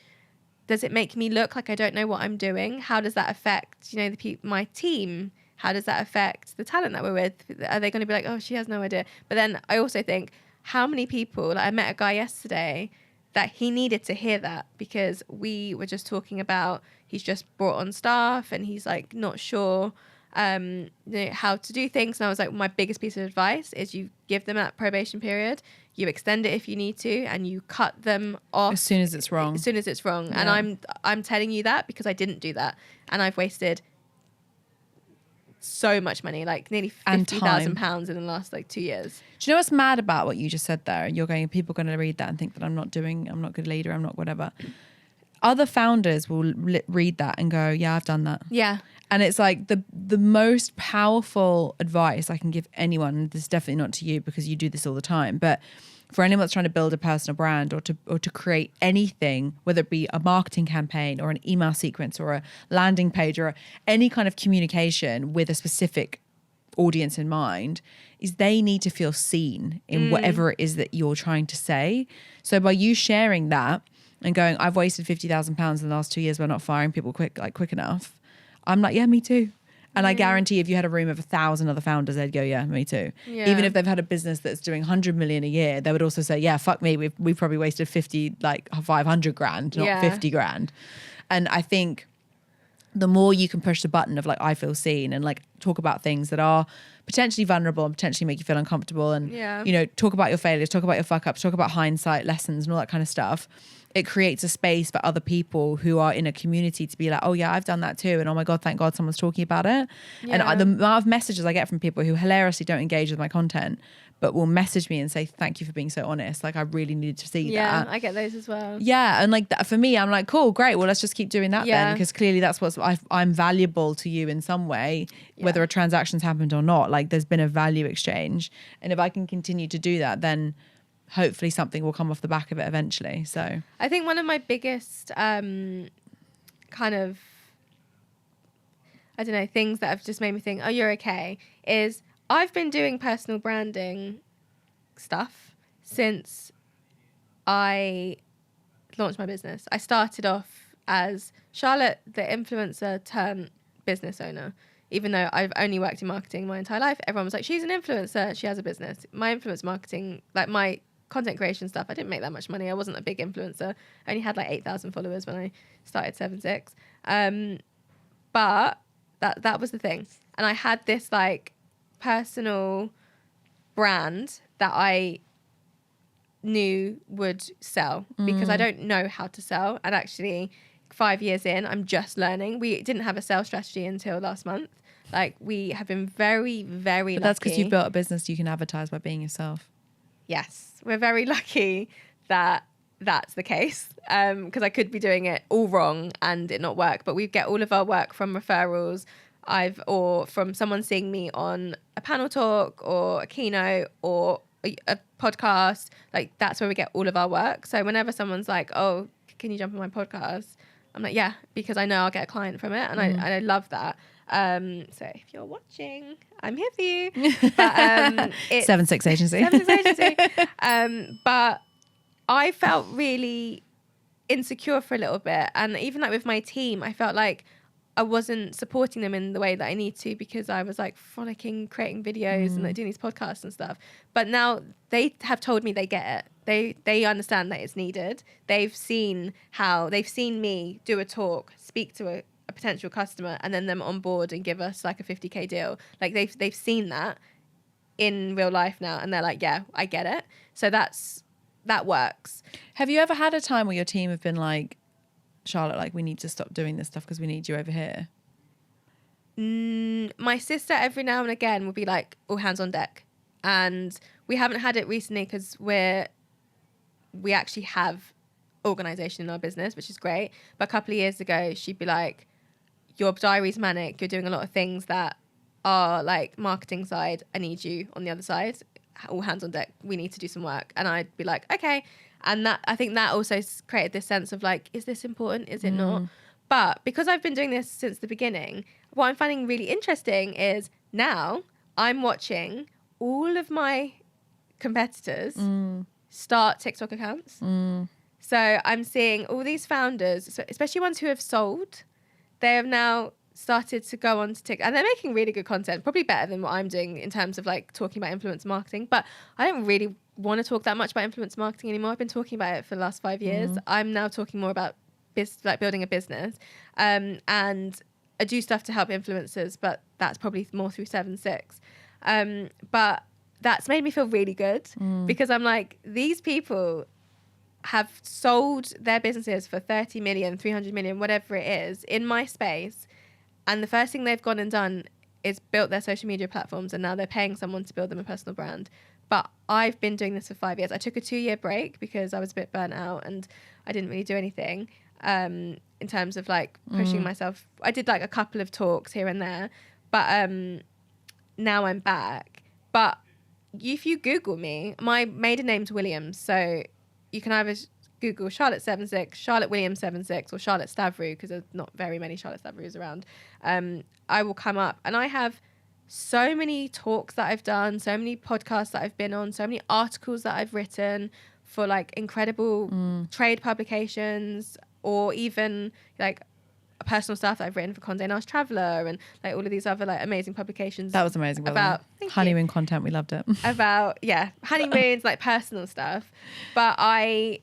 Does it make me look like I don't know what I'm doing? How does that affect, you know, my team? How does that affect the talent that we're with? Are they going to be like, oh, she has no idea? But then I also think, how many people, like I met a guy yesterday that he needed to hear that, because we were just talking about, he's just brought on staff and he's like not sure you know, how to do things. And I was like, my biggest piece of advice is you give them that probation period, you extend it if you need to, and you cut them off as soon as it's wrong. Yeah. And I'm telling you that because I didn't do that, and I've wasted so much money, like nearly £50,000 in the last like 2 years. Do you know what's mad about what you just said there? You're going, people are going to read that and think that I'm not a good leader, I'm not whatever. Other founders will read that and go, yeah, I've done that. Yeah. And it's like the most powerful advice I can give anyone, this is definitely not to you because you do this all the time, but for anyone that's trying to build a personal brand or to create anything, whether it be a marketing campaign or an email sequence or a landing page or any kind of communication with a specific audience in mind, is they need to feel seen in whatever it is that you're trying to say. So by you sharing that and going, I've wasted £50,000 in the last 2 years by not firing people quick enough, I'm like, yeah, me too. And I guarantee if you had a room of 1,000 other founders, they'd go, yeah, me too. Yeah. Even if they've had a business that's doing 100 million a year, they would also say, yeah, fuck me. We've probably wasted 500 grand, not 50 grand. And I think the more you can push the button of like, I feel seen, and like talk about things that are potentially vulnerable and potentially make you feel uncomfortable, and, you know, talk about your failures, talk about your fuck ups, talk about hindsight lessons and all that kind of stuff. It creates a space for other people who are in a community to be like, oh yeah, I've done that too. And oh my God, thank God someone's talking about it. Yeah. And the amount of messages I get from people who hilariously don't engage with my content, but will message me and say, thank you for being so honest. Like I really needed to see that. Yeah, I get those as well. Yeah. And like that, for me, I'm like, cool, great. Well, let's just keep doing that then. Because clearly that's I'm valuable to you in some way, whether a transaction's happened or not. Like there's been a value exchange. And if I can continue to do that, then hopefully something will come off the back of it eventually. So I think one of my biggest kind of, I don't know, things that have just made me think, oh, you're okay, is I've been doing personal branding stuff since I launched my business. I started off as Charlotte, the influencer turned business owner. Even though I've only worked in marketing my entire life, everyone was like, she's an influencer, she has a business. My influence marketing, like my content creation stuff, I didn't make that much money. I wasn't a big influencer. I only had like 8,000 followers when I started SevenSix. But that was the thing. And I had this like personal brand that I knew would sell because I don't know how to sell. And actually 5 years in, I'm just learning. We didn't have a sales strategy until last month. Like we have been very, very lucky. But that's because you've built a business you can advertise by being yourself. Yes, we're very lucky that that's the case, because I could be doing it all wrong and it not work. But we get all of our work from referrals, or from someone seeing me on a panel talk or a keynote or a podcast. Like that's where we get all of our work. So whenever someone's like, "Oh, can you jump on my podcast?" I'm like, "Yeah," because I know I'll get a client from it, and I love that. So if you're watching, I'm here for you. But, it's SevenSix Agency. SevenSix Agency. But I felt really insecure for a little bit. And even like with my team, I felt like I wasn't supporting them in the way that I need to, because I was like frolicking, creating videos and like doing these podcasts and stuff. But now they have told me they get it. They understand that it's needed. They've seen me do a talk, speak to a potential customer, and then them on board and give us like a 50k deal. Like they've seen that. in real life now, and they're like, yeah, I get it. So that works. Have you ever had a time where your team have been like, Charlotte, like, we need to stop doing this stuff because we need you over here? My sister every now and again will be like, all hands on deck. And we haven't had it recently because we actually have organisation in our business, which is great. But a couple of years ago, she'd be like, your diary's manic. You're doing a lot of things that are like marketing side. I need you on the other side. All hands on deck. We need to do some work. And I'd be like, okay. And that, I think that also created this sense of like, is this important? Is it not? But because I've been doing this since the beginning, what I'm finding really interesting is now I'm watching all of my competitors start TikTok accounts. So I'm seeing all these founders, especially ones who have sold, they have now started to go on to TikTok, and they're making really good content, probably better than what I'm doing in terms of like talking about influence marketing. But I don't really want to talk that much about influence marketing anymore. I've been talking about it for the last 5 years. I'm now talking more about like building a business, and I do stuff to help influencers, but that's probably more through 7/6. But that's made me feel really good because I'm like, these people have sold their businesses for 30 million, 300 million, whatever it is, in my space. And the first thing they've gone and done is built their social media platforms, and now they're paying someone to build them a personal brand. But I've been doing this for 5 years. I took a 2-year break because I was a bit burnt out and I didn't really do anything in terms of like pushing myself. I did like a couple of talks here and there, but now I'm back. But if you Google me, my maiden name's Williams, so you can either Google Charlotte 7/6, Charlotte Williams 7/6, or Charlotte Stavrou, because there's not very many Charlotte Stavrous around. I will come up, and I have so many talks that I've done, so many podcasts that I've been on, so many articles that I've written for like incredible trade publications, or even like personal stuff that I've written for Condé Nast Traveller and like all of these other like amazing publications. That was amazing. About honeymoon content, we loved it. About honeymoons, like personal stuff. But I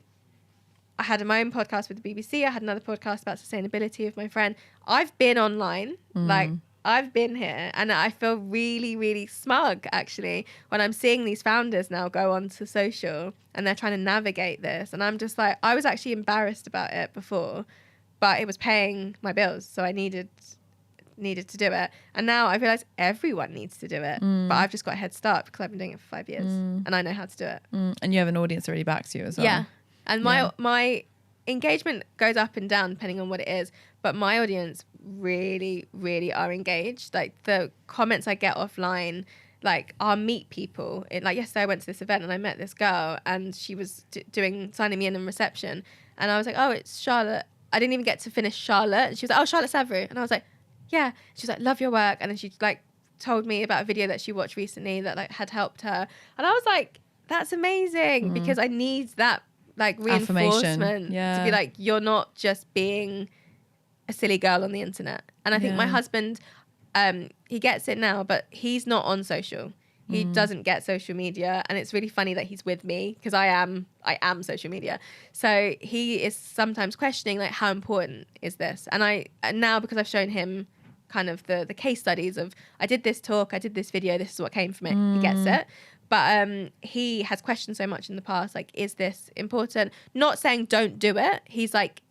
had my own podcast with the BBC. I had another podcast about sustainability with my friend. I've been online, like I've been here, and I feel really, really smug actually when I'm seeing these founders now go onto social and they're trying to navigate this. And I'm just like, I was actually embarrassed about it before, but it was paying my bills, so I needed to do it. And now I realize everyone needs to do it, but I've just got a head start because I've been doing it for 5 years and I know how to do it. And you have an audience that really backs you as well. Yeah. And my engagement goes up and down depending on what it is, but my audience really, really are engaged. Like the comments I get offline, like I'll meet people. Like yesterday I went to this event and I met this girl and she was signing me in reception, and I was like, oh, it's Charlotte. I didn't even get to finish Charlotte, and she was like, oh, Charlotte Stavrou, and I was like, yeah. She was like, love your work. And then she like told me about a video that she watched recently that like had helped her, and I was like, that's amazing, because I need that like reinforcement to be like, you're not just being a silly girl on the internet. And I think my husband, he gets it now, but he's not on social. He doesn't get social media, and it's really funny that he's with me because I am social media. So he is sometimes questioning like, how important is this? And now because I've shown him kind of the case studies of, I did this talk, I did this video, this is what came from it. He gets it. But he has questioned so much in the past, like, is this important? Not saying don't do it. He's like,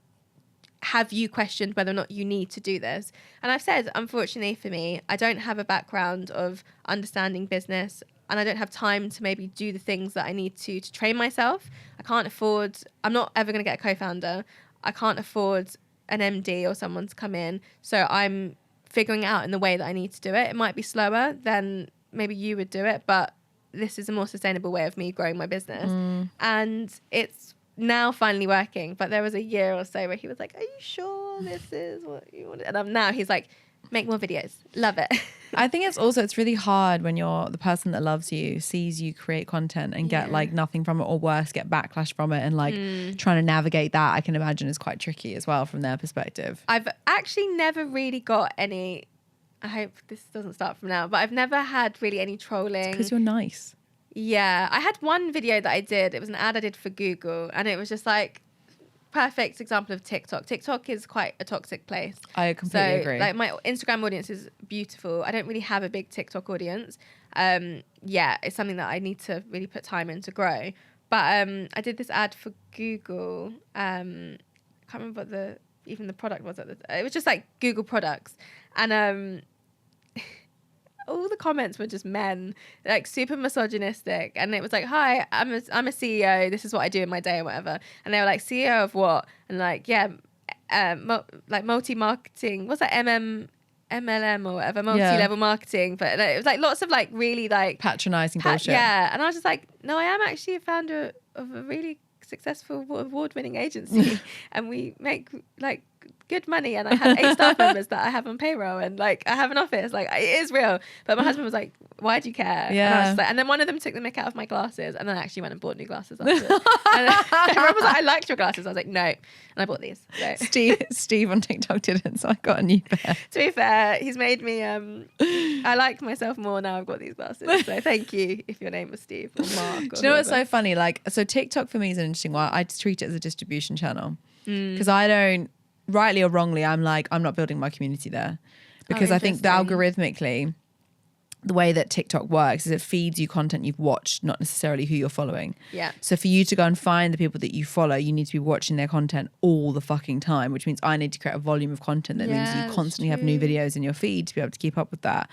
have you questioned whether or not you need to do this? And I've said, unfortunately for me, I don't have a background of understanding business, and I don't have time to maybe do the things that I need to train myself. I'm not ever going to get a co-founder. I can't afford an MD or someone to come in. So I'm figuring it out in the way that I need to do it. It might be slower than maybe you would do it, but this is a more sustainable way of me growing my business. And it's now finally working. But there was a year or so where he was like, are you sure this is what you want? And now he's like, make more videos. Love it. I think it's really hard when the person that loves you sees you create content and get like nothing from it, or worse, get backlash from it, and like trying to navigate that, I can imagine, is quite tricky as well from their perspective. I've actually never really got any, I hope this doesn't start from now, but I've never had really any trolling. Because you're nice. Yeah. I had one video that I did. It was an ad I did for Google, and it was just like perfect example of TikTok. TikTok is quite a toxic place. I completely agree. Like my Instagram audience is beautiful. I don't really have a big TikTok audience. It's something that I need to really put time in to grow. But I did this ad for Google. Can't remember what the product was it was just like Google products, and all the comments were just men, like super misogynistic, and it was like, "Hi, I'm a CEO. This is what I do in my day or whatever." And they were like, "CEO of what?" And like, like multi-marketing. What's that? MLM or whatever, multi-level marketing. But it was like lots of like really like patronizing bullshit. Yeah, and I was just like, no, I am actually a founder of a really successful award-winning agency, and we make like good money, and I have 8 staff members that I have on payroll, and like I have an office. Like it is real. But my husband was like, "Why do you care?" Yeah. And I was just like, and then one of them took the mick out of my glasses, and then I actually went and bought new glasses after. And everyone was like, "I liked your glasses." I was like, "No," and I bought these. So. Steve on TikTok didn't, so I got a new pair. To be fair, he's made me. I like myself more now. I've got these glasses. So thank you if your name was Steve or Mark. Do you know what's so funny? Like, so TikTok for me is an interesting one. I just treat it as a distribution channel because I don't, rightly or wrongly, I'm like, I'm not building my community there because I think that algorithmically, the way that TikTok works is it feeds you content you've watched, not necessarily who you're following. Yeah. So for you to go and find the people that you follow, you need to be watching their content all the fucking time, which means I need to create a volume of content that means you constantly have new videos in your feed to be able to keep up with that.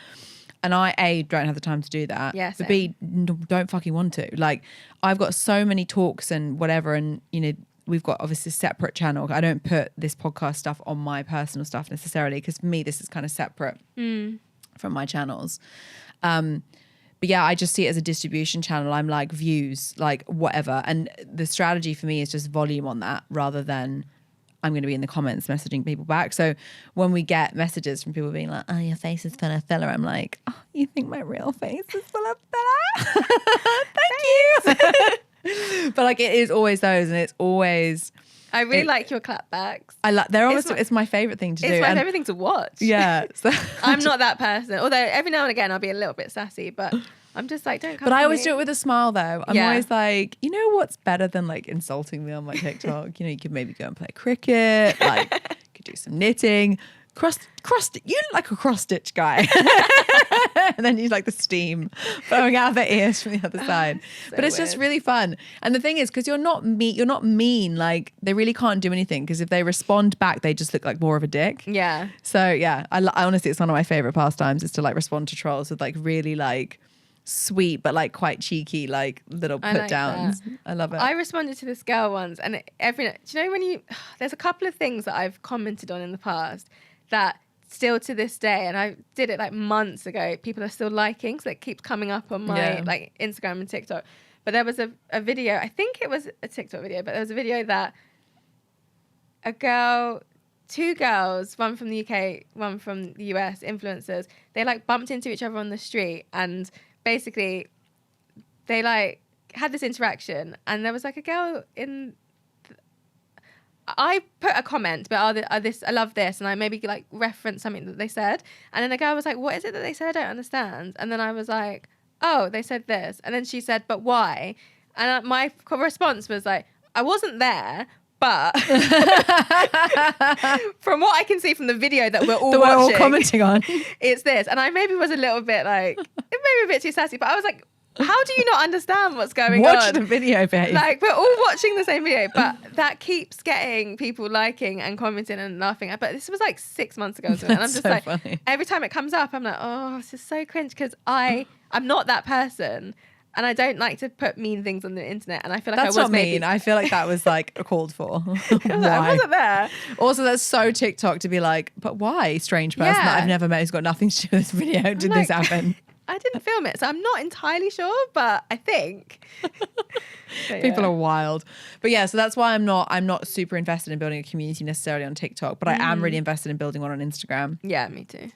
And I, A, don't have the time to do that. Yeah, but B, don't fucking want to. Like, I've got so many talks and whatever, and, you know, we've got obviously a separate channel. I don't put this podcast stuff on my personal stuff necessarily because for me, this is kind of separate from my channels. But yeah, I just see it as a distribution channel. I'm like views, like whatever. And the strategy for me is just volume on that rather than I'm going to be in the comments messaging people back. So when we get messages from people being like, "Oh, your face is full of filler," I'm like, "Oh, you think my real face is full of filler?" Thank you. But like, it is always those, and it's always. I really like your clapbacks. I like. They're almost. It's my favorite thing to do. It's my favorite thing to watch. Yeah. So I'm not that person. Although every now and again I'll be a little bit sassy, but I'm just like, don't come. But I for always me. do it with a smile though. I'm always like, you know what's better than like insulting me on my TikTok? You know, you could maybe go and play cricket, like you could do some knitting. Cross you look like a cross stitch guy. And then you like the steam blowing out of their ears from the other side. But it's just really fun. And the thing is, because you're not mean, like they really can't do anything because if they respond back, they just look like more of a dick. Yeah. So yeah, I honestly, it's one of my favorite pastimes is to like respond to trolls with like really like sweet but like quite cheeky like little put downs. I love it. I responded to this girl once, and do you know when there's a couple of things that I've commented on in the past that still to this day, and I did it like months ago, people are still liking, so it keeps coming up on my like Instagram and TikTok. But there was a video, I think it was a TikTok video, but there was a video that two girls, one from the UK, one from the US, influencers, they like bumped into each other on the street, and basically they like had this interaction, and there was like a girl I put a comment, but I love this, and I maybe like reference something that they said, and then the guy was like, "What is it that they said? I don't understand." And then I was like, "Oh, they said this," and then she said, "But why?" And my response was like, "I wasn't there, but from what I can see from the video that we're all commenting on, it's this." And I maybe was a little bit like, maybe a bit too sassy, but I was like, how do you not understand what's going on? Watch the video, babe. Like, we're all watching the same video, but that keeps getting people liking and commenting and laughing. But this was like 6 months ago or something. And I'm just so like, funny. Every time it comes up, I'm like, oh, this is so cringe because I'm not that person. And I don't like to put mean things on the internet. And I feel like that's I was not mean. I feel like that was like called for. I wasn't there. Also, that's so TikTok to be like, but why? Strange person that I've never met who's got nothing to do with this video. Did this happen? I didn't film it, so I'm not entirely sure, but I think. People are wild. But yeah, so that's why I'm not super invested in building a community necessarily on TikTok, but I am really invested in building one on Instagram. Yeah, me too.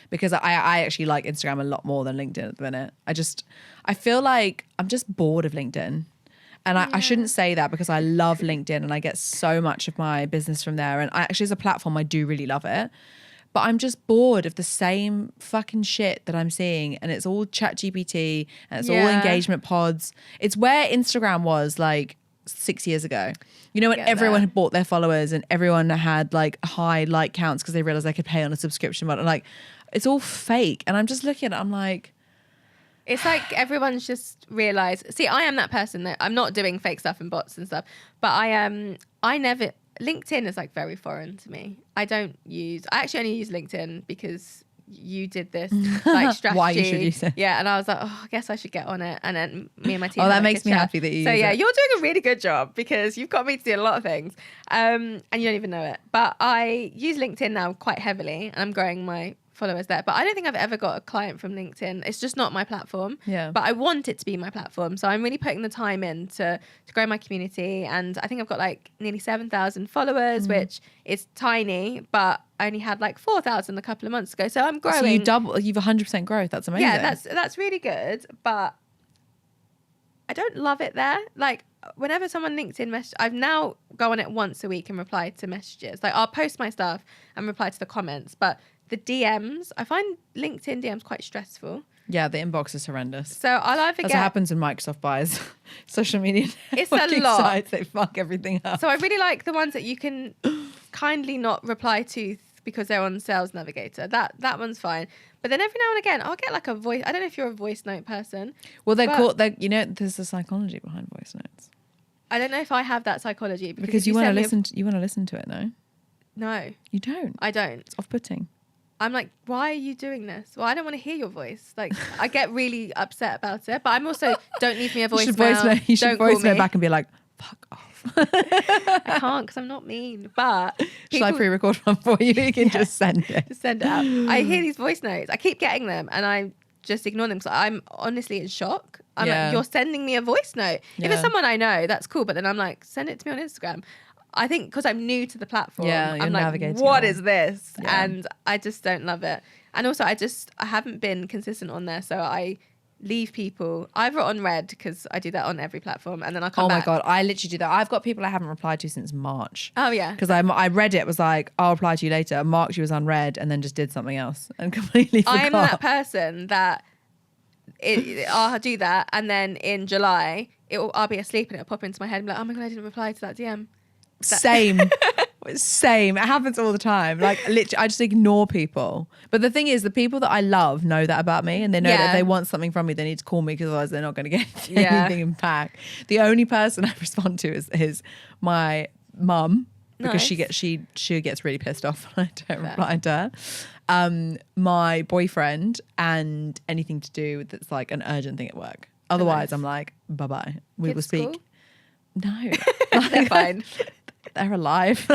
Because I actually like Instagram a lot more than LinkedIn at the minute. I feel like I'm just bored of LinkedIn. And I shouldn't say that because I love LinkedIn and I get so much of my business from there. And actually as a platform, I do really love it. But I'm just bored of the same fucking shit that I'm seeing. And it's all ChatGPT and it's all engagement pods. It's where Instagram was like 6 years ago. You know, when Get everyone that. had bought their followers and everyone had like high like counts because they realized they could pay on a subscription model. Like, it's all fake. And I'm just looking at it, I'm like, It's like everyone's just realised. See, I am that person that I'm not doing fake stuff and bots and stuff, but I never. LinkedIn is like very foreign to me. I actually only use LinkedIn because you did this like strategy. Why you should use it. Yeah, and I was like, oh, I guess I should get on it. And then me and my team. Oh, had, that like, makes a me chat. happy that you So use yeah, it. you're doing a really good job because you've got me to do a lot of things, and you don't even know it. But I use LinkedIn now quite heavily, and I'm growing my followers there. But I don't think I've ever got a client from LinkedIn. It's just not my platform. Yeah. But I want it to be my platform. So I'm really putting the time in to grow my community. And I think I've got like nearly 7,000 followers, which is tiny, but I only had like 4,000 a couple of months ago. So I'm growing. So you've 100% growth. That's amazing. Yeah, that's really good. But I don't love it there. Like, whenever someone LinkedIn message, I've now go on it once a week and reply to messages. Like, I'll post my stuff and reply to the comments, but the DMs, I find LinkedIn DMs quite stressful. Yeah, the inbox is horrendous. So I'll either That's what get. happens when Microsoft buys social media It's a networking lot. sites. They fuck everything up. So I really like the ones that you can kindly not reply to because they're on Sales Navigator. That one's fine. But then every now and again, I'll get like a voice. I don't know if you're a voice note person. Well, but you know, there's the psychology behind voice notes. I don't know if I have that psychology Because you want to listen. You want to listen to it, no? No, You don't. I don't. It's off-putting. I'm like, why are you doing this? Well, I don't want to hear your voice. Like, I get really upset about it. But I'm also, don't leave me a voicemail. You should Don't voice call note me. back and be like, fuck off. I can't because I'm not mean. But Shall I people pre-record one for you? You can just send it. just send it out. I hear these voice notes. I keep getting them and I just ignore them because I'm honestly in shock. I'm Yeah. like, you're sending me a voice note. If Yeah. it's someone I know, that's cool. But then I'm like, send it to me on Instagram. I think because I'm new to the platform, Yeah, you're I'm like, navigating what it all. is this? Yeah. And I just don't love it. And also, I haven't been consistent on there. So I leave people either on red because I do that on every platform. And then I'll come Oh back. my God, I literally do that. I've got people I haven't replied to since March. Oh, yeah. Because I read it, was like, I'll reply to you later. Marked you as unread and then just did something else and completely forgot. I am that person that I'll do that. And then in July, I'll be asleep and it'll pop into my head and be like, oh my God, I didn't reply to that DM. Same. Same. It happens all the time. Like, literally, I just ignore people. But the thing is, the people that I love know that about me, and they know that Yeah. if they want something from me, they need to call me because otherwise they're not going to get Yeah. anything back. The only person I respond to is my mum, because Nice. she gets really pissed off when I don't Fair. reply to her. My boyfriend, and anything to do that's like an urgent thing at work. Otherwise, nice. I'm like, bye bye. We will Kids speak. school? No, They're fine. they're alive.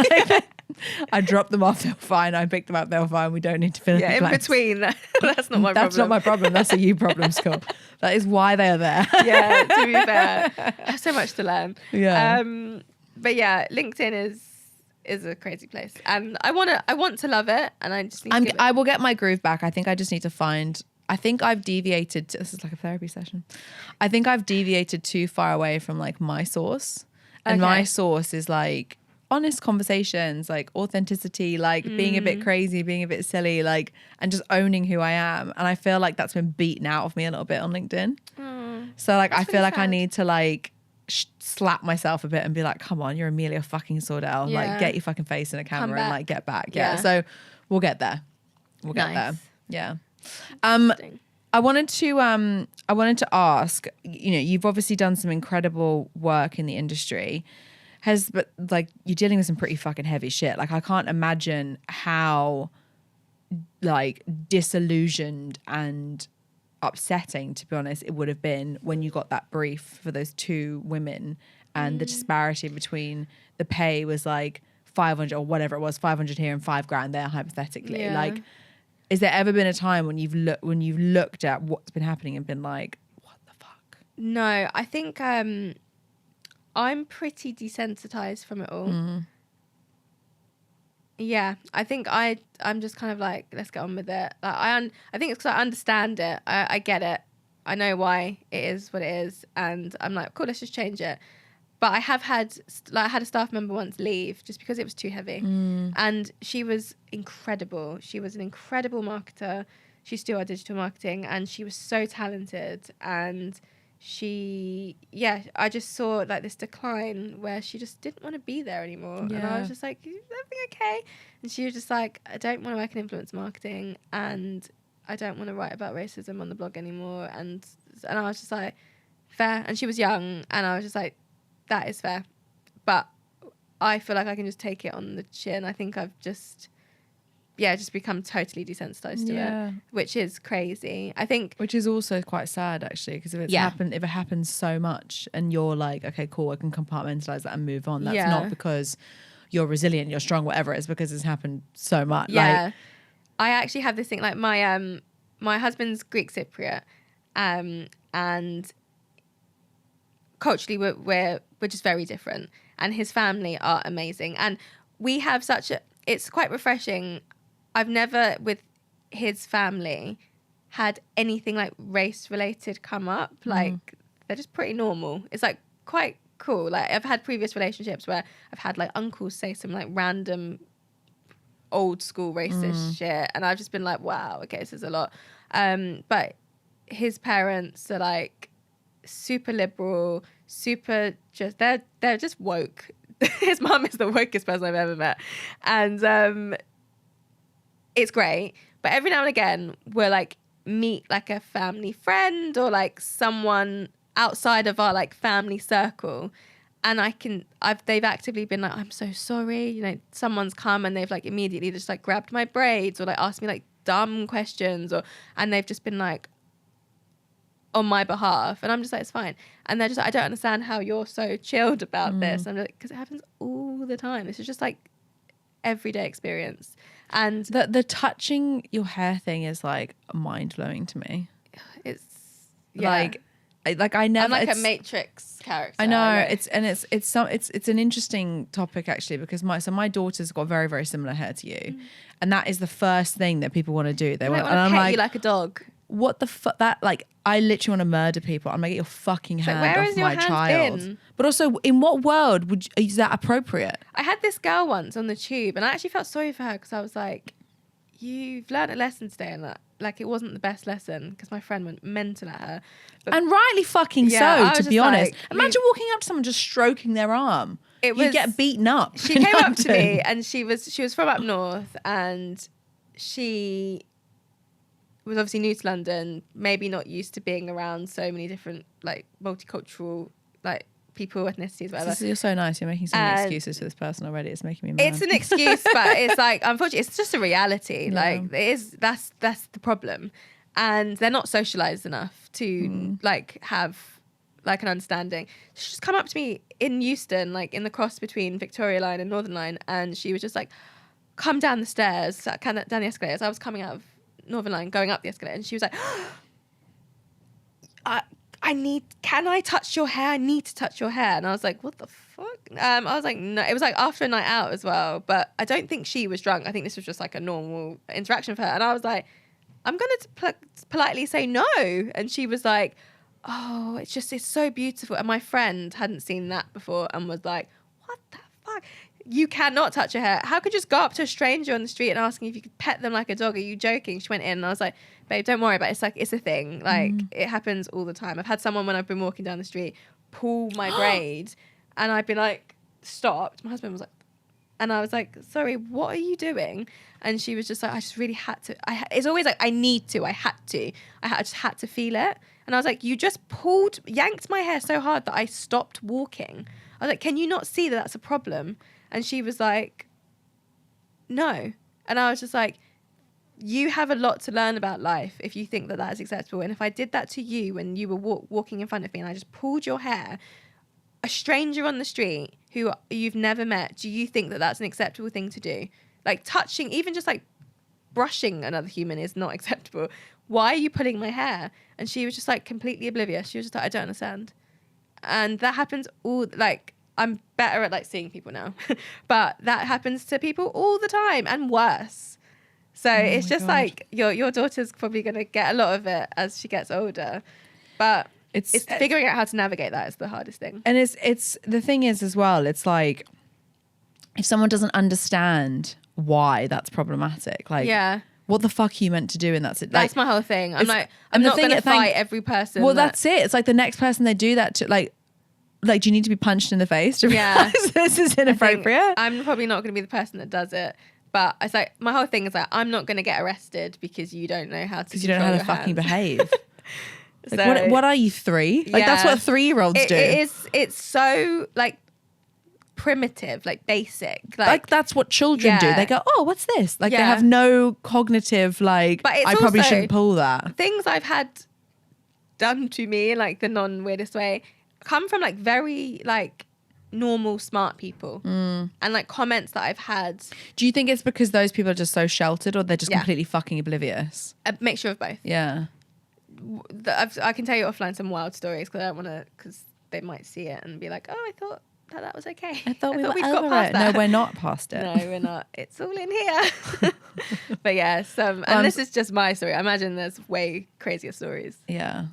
I dropped them off, they're fine. I picked them up, they're fine. We don't need to fill Yeah, any in blanks. between. That's not my problem. That's not my problem. That's a you problem, Scott. That is why they are there. Yeah, to be fair. I have so much to learn. Yeah. But yeah, LinkedIn is a crazy place. And I want to love it, and I just need to give it. I will get my groove back. I think I just need to find. I think I've deviated. This is like a therapy session. I think I've deviated too far away from like my source, and my Okay. source is like honest conversations, like authenticity, like being a bit crazy, being a bit silly, like, and just owning who I am. And I feel like that's been beaten out of me a little bit on LinkedIn. So like, I That's feel really like I sad. need to like slap myself a bit and be like, come on, you're Amelia fucking Sordell. Yeah. Like, get your fucking face in a camera and back. like get back. Yeah. Yeah. So we'll get there. We'll get Nice. there. Yeah. Interesting. I wanted to ask, you know, you've obviously done some incredible work in the industry. But like, you're dealing with some pretty fucking heavy shit. Like, I can't imagine how like disillusioned and upsetting, to be honest, it would have been when you got that brief for those two women, and the disparity between the pay was like 500 or whatever it was, 500 here and $5,000 there, hypothetically. Yeah. Like, is there ever been a time when you've looked at what's been happening and been like, what the fuck? No, I think I'm pretty desensitized from it all. Yeah, I think I'm just kind of like, let's get on with it. Like, I think it's because I understand it. I get it. I know why it is what it is, and I'm like, cool, let's just change it. But I have had, like, I had a staff member once leave just because it was too heavy, and she was incredible. She was an incredible marketer. She used to do our digital marketing, and she was so talented, and I just saw like this decline where she just didn't want to be there anymore. And I was just like, is everything okay? And she was just like, I don't want to work in influence marketing, and I don't want to write about racism on the blog anymore. And I was just like, fair. And she was young, and I was just like, that is fair. But I feel like I can just take it on the chin. I think I've just become totally desensitized to it, which is crazy. I think, which is also quite sad actually, because if it happens so much, and you're like, okay, cool, I can compartmentalize that and move on. That's not because you're resilient, you're strong, whatever. It's because it's happened so much. Yeah, like, I actually have this thing. Like my husband's Greek Cypriot, and culturally we're just very different. And his family are amazing, and we have it's quite refreshing. I've never, with his family, had anything like race related come up. Like, they're just pretty normal. It's like quite cool. Like, I've had previous relationships where I've had like uncles say some like random old school racist shit, and I've just been like, wow, okay, this is a lot. But his parents are like super liberal, super just, they're just woke. His mum is the wokest person I've ever met. And it's great, but every now and again we'll like meet like a family friend or like someone outside of our like family circle, and they've actively been like, I'm so sorry, you know, someone's come and they've like immediately just like grabbed my braids or like asked me like dumb questions, and they've just been like on my behalf, and I'm just like, it's fine. And they're just like, I don't understand how you're so chilled about this. And I'm like, because it happens all the time. This is just like everyday experience. And the touching your hair thing is like mind-blowing to me. It's like I never, I'm like a Matrix character. I know, it's an interesting topic actually, because my daughter's got very, very similar hair to you, and that is the first thing that people want to do. They want to pet you like a dog. What the fuck? That, like, I literally want to murder people. I'm gonna get your fucking hand off my child. Been? But also, in what world is that appropriate? I had this girl once on the tube, and I actually felt sorry for her, because I was like, you've learned a lesson today, and that, like, it wasn't the best lesson, because my friend went mental at her. But, and rightly fucking yeah, so, to be honest. Like, imagine walking up to someone just stroking their arm. You get beaten up. She came up to me, and she was from up north, and she was obviously new to London, maybe not used to being around so many different like multicultural like people, ethnicities, whatever. You're so nice. You're making so many excuses for this person already. It's making me mad. It's an excuse, but it's like, unfortunately, it's just a reality. Yeah. Like, it is. That's the problem, and they're not socialized enough to like have like an understanding. She just come up to me in Euston, like in the cross between Victoria Line and Northern Line, and she was just like, "Come down the stairs, down the escalators." I was coming out of Northern Line, going up the escalator, and she was like, can I touch your hair? I need to touch your hair. And I was like, what the fuck? I was like, no. It was like after a night out as well, but I don't think she was drunk. I think this was just like a normal interaction for her. And I was like, I'm going to politely say no. And she was like, oh, it's so beautiful. And my friend hadn't seen that before and was like, what the fuck? You cannot touch her hair. How could you just go up to a stranger on the street and asking if you could pet them like a dog? Are you joking? She went in, and I was like, babe, don't worry about it. It's like, it's a thing. Like, it happens all the time. I've had someone, when I've been walking down the street, pull my braid, and I'd be like, stopped. My husband was like, and I was like, sorry, what are you doing? And she was just like, I just really had to. It's always like, I need to. I just had to feel it. And I was like, you just yanked my hair so hard that I stopped walking. I was like, can you not see that that's a problem? And she was like, no. And I was just like, you have a lot to learn about life if you think that is acceptable. And if I did that to you when you were walking in front of me and I just pulled your hair, a stranger on the street who you've never met, do you think that that's an acceptable thing to do? Like, touching, even just like brushing another human is not acceptable. Why are you pulling my hair? And she was just like completely oblivious. She was just like, I don't understand. And that happens I'm better at like seeing people now, but that happens to people all the time and worse. So it's just like your daughter's probably going to get a lot of it as she gets older, but it's figuring out how to navigate that is the hardest thing. And it's the thing is as well, it's like, if someone doesn't understand why that's problematic, like, what the fuck are you meant to do in that situation? That's my whole thing. I'm like, I'm and the not thing- going to thank- fight every person. Well, that's it. It's like the next person they do that to, like, do you need to be punched in the face to Yeah. realize this is I think inappropriate? I'm probably not going to be the person that does it. But it's like, my whole thing is like, I'm not going to get arrested because you don't know how to Because you don't know how to control fucking your hands. behave. Like, So- what are you, 3? Like, that's Yeah. what 3-year-olds do. It's so like primitive, like basic. Like that's what children do. Yeah. They go, oh, what's this? Like they Yeah. have no cognitive, like, But it's I probably also- shouldn't pull that. Things I've had done to me in like the non-weirdest way come from like very like normal smart people and like comments that I've had. Do you think it's because those people are just so sheltered or they're just Yeah. completely fucking oblivious? A mixture of both. Yeah. I can tell you offline some wild stories because I don't want to, because they might see it and be like, oh, I thought that was okay. I thought we were we'd over it. No, we're not past it. No, we're not. It's all in here. But yeah, and this is just my story. I imagine there's way crazier stories. Yeah.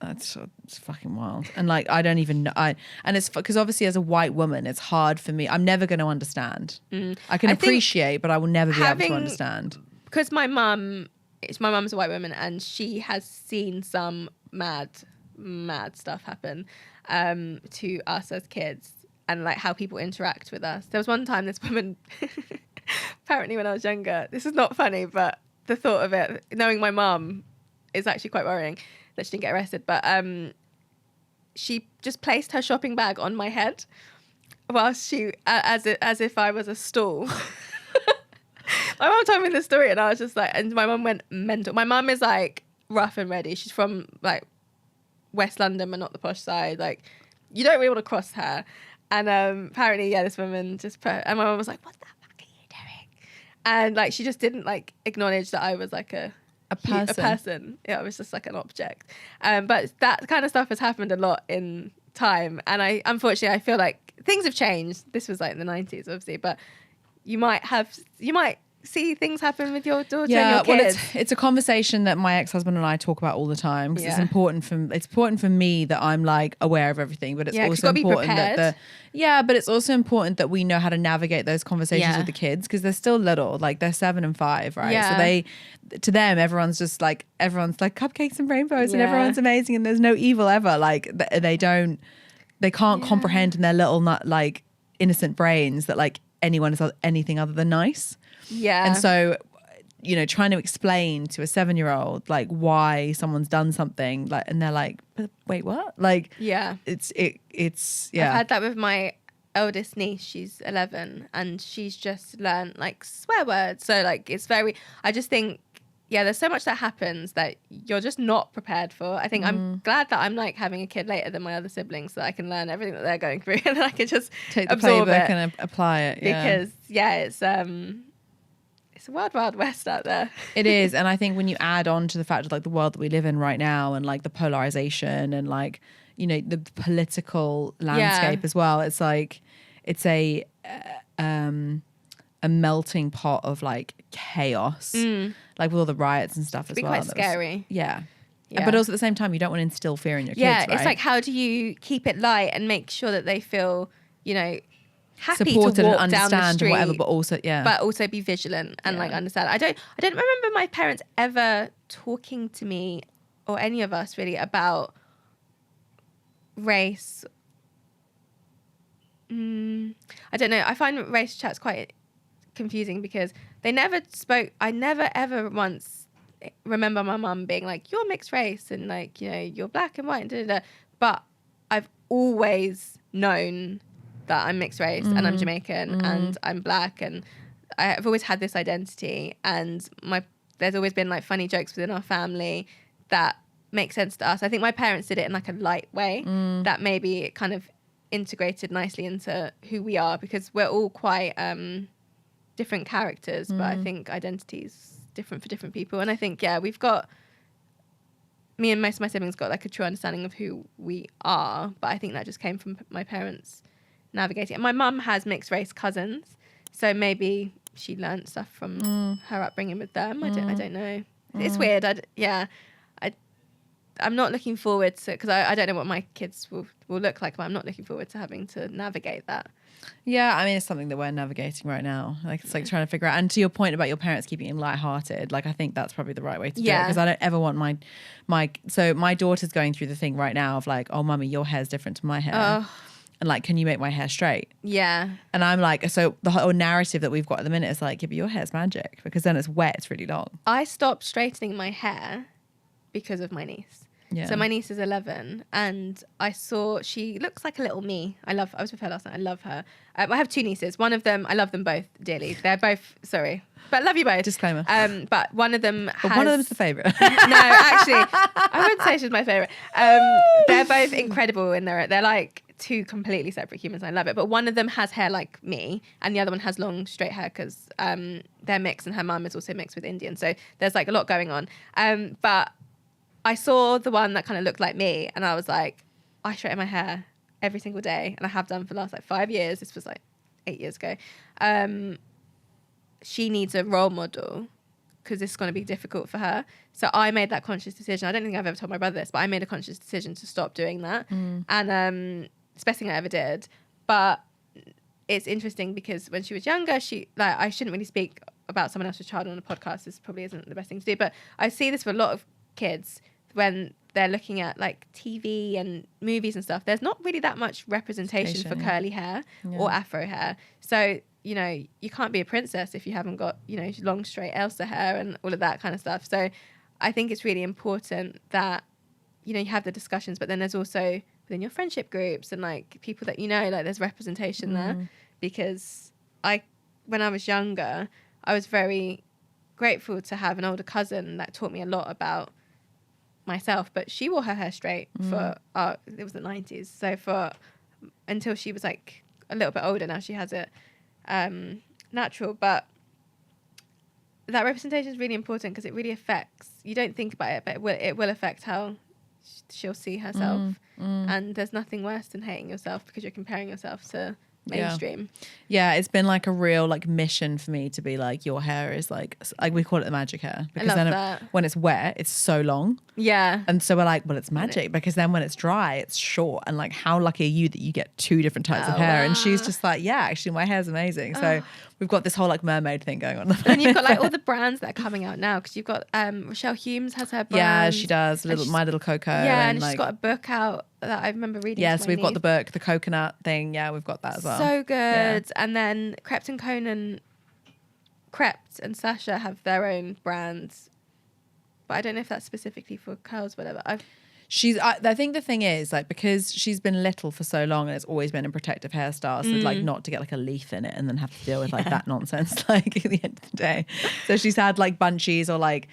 It's fucking wild. And like, I don't even know. And it's because obviously as a white woman, it's hard for me. I'm never going to understand. I can I think appreciate, but I will never be able to having- understand. Because my mum's a white woman and she has seen some mad stuff happen to us as kids and like how people interact with us. There was one time this woman, apparently when I was younger, this is not funny, but the thought of it, knowing my mum is actually quite worrying that she didn't get arrested, but she just placed her shopping bag on my head whilst she, as if I was a stool. My mum told me this story and I was just like, and my mum went mental. My mum is like rough and ready. She's from like West London, but not the posh side. Like, you don't really want to cross her. And apparently, yeah, this woman just put, and my mum was like, what the fuck are you doing? And like, she just didn't like acknowledge that I was like a person. Yeah, it was just like an object. But that kind of stuff has happened a lot in time. And unfortunately, I feel like things have changed. This was like in the 90s, obviously, but you might see things happen with your daughter and your kids. Well, it's a conversation that my ex-husband and I talk about all the time because it's important for me that I'm like aware of everything, but it's also important that but it's also important that we know how to navigate those conversations with the kids because they're still little, like they're 7 and 5, right? Yeah. So to them, everyone's like cupcakes and rainbows and everyone's amazing and there's no evil ever. Like they can't comprehend in their little like innocent brains that like anyone is anything other than nice. Yeah. And so, you know, trying to explain to a 7-year-old like why someone's done something, like, and they're like, wait, what? Like, yeah, it's I've had that with my eldest niece. She's 11 and she's just learned like swear words. So like, I just think, there's so much that happens that you're just not prepared for. I think I'm glad that I'm like having a kid later than my other siblings so that I can learn everything that they're going through and I can just take the absorb playbook it and apply it. Yeah. Because it's a wild, wild west out there. It is. And I think when you add on to the fact of like the world that we live in right now and like the polarization and like, you know, the political landscape as well, it's like, it's a melting pot of like chaos, like with all the riots and stuff as well. Quite scary. Yeah. But also at the same time, you don't want to instill fear in your kids, right? It's like, how do you keep it light and make sure that they feel, you know, happy supported to walk and down the understand street, and whatever, but also be vigilant and like understand. I don't remember my parents ever talking to me or any of us really about race. I don't know. I find race chats quite confusing because they never spoke. I never ever once remember my mum being like, you're mixed race and like, you know, you're black and white and da-da-da. But I've always known that I'm mixed race and I'm Jamaican and I'm black and I've always had this identity and there's always been like funny jokes within our family that make sense to us. I think my parents did it in like a light way that maybe it kind of integrated nicely into who we are because we're all quite different characters, but I think identity is different for different people. And I think, we've got, me and most of my siblings got like a true understanding of who we are, but I think that just came from my parents navigating. And my mum has mixed race cousins, so maybe she learned stuff from her upbringing with them. I don't know. It's weird. I'm not looking forward to, because I don't know what my kids will look like, but I'm not looking forward to having to navigate that. Yeah, I mean, it's something that we're navigating right now. Like, it's like trying to figure out. And to your point about your parents keeping it lighthearted, like, I think that's probably the right way to do it. Because I don't ever want so my daughter's going through the thing right now of like, oh, mummy, your hair's different to my hair. And like, can you make my hair straight? Yeah. And I'm like, so the whole narrative that we've got at the minute is like, yeah, but your hair's magic, because then it's wet, it's really long. I stopped straightening my hair because of my niece. Yeah. So my niece is 11, and I saw she looks like a little me. I was with her last night. I love her. I have 2 nieces. One of them, I love them both dearly. They're both, sorry, but I love you both. Disclaimer. But one of them has... But one of them's the favourite. No, actually, I wouldn't say she's my favourite. They're both incredible in they're like 2 completely separate humans. I love it. But one of them has hair like me, and the other one has long, straight hair because they're mixed, and her mum is also mixed with Indian. So there's like a lot going on. But I saw the one that kind of looked like me, and I was like, I straighten my hair every single day, and I have done for the last like 5 years. This was like 8 years ago. She needs a role model because this is going to be difficult for her. So I made that conscious decision. I don't think I've ever told my brother this, but I made a conscious decision to stop doing that. And it's the best thing I ever did. But it's interesting because when she was younger, I shouldn't really speak about someone else's child on a podcast. This probably isn't the best thing to do. But I see this for a lot of kids when they're looking at like TV and movies and stuff. There's not really that much representation for curly hair or afro hair. So, you know, you can't be a princess if you haven't got, you know, long, straight Elsa hair and all of that kind of stuff. So I think it's really important that, you know, you have the discussions, but then there's also within your friendship groups and like people that you know, like there's representation there. Because when I was younger, I was very grateful to have an older cousin that taught me a lot about myself, but she wore her hair straight for it was the 90s, so for until she was like a little bit older. Now she has it natural, but that representation is really important because it really affects, you don't think about it, but it will affect how she'll see herself. And there's nothing worse than hating yourself because you're comparing yourself to mainstream. Yeah, it's been like a real like mission for me to be like, your hair is like we call it the magic hair, because I love then that. When it's wet it's so long, and so we're like, well, it's magic because then when it's dry it's short, and like how lucky are you that you get 2 different types of hair. And she's just like, yeah, actually my hair's amazing. So we've got this whole like mermaid thing going on. And you've got like all the brands that are coming out now, because you've got Rochelle Humes has her brand. Yeah, she does. My Little Cocoa. Yeah, and like, she's got a book out that I remember reading. Yeah, so we've got the book, the coconut thing. Yeah, we've got that as well. So good. Yeah. And then Crept and Sasha have their own brands, but I don't know if that's specifically for curls, whatever. I think the thing is, like, because she's been little for so long and it's always been a protective hairstyle, so like not to get like a leaf in it and then have to deal with like that nonsense like at the end of the day. So she's had like bunchies or like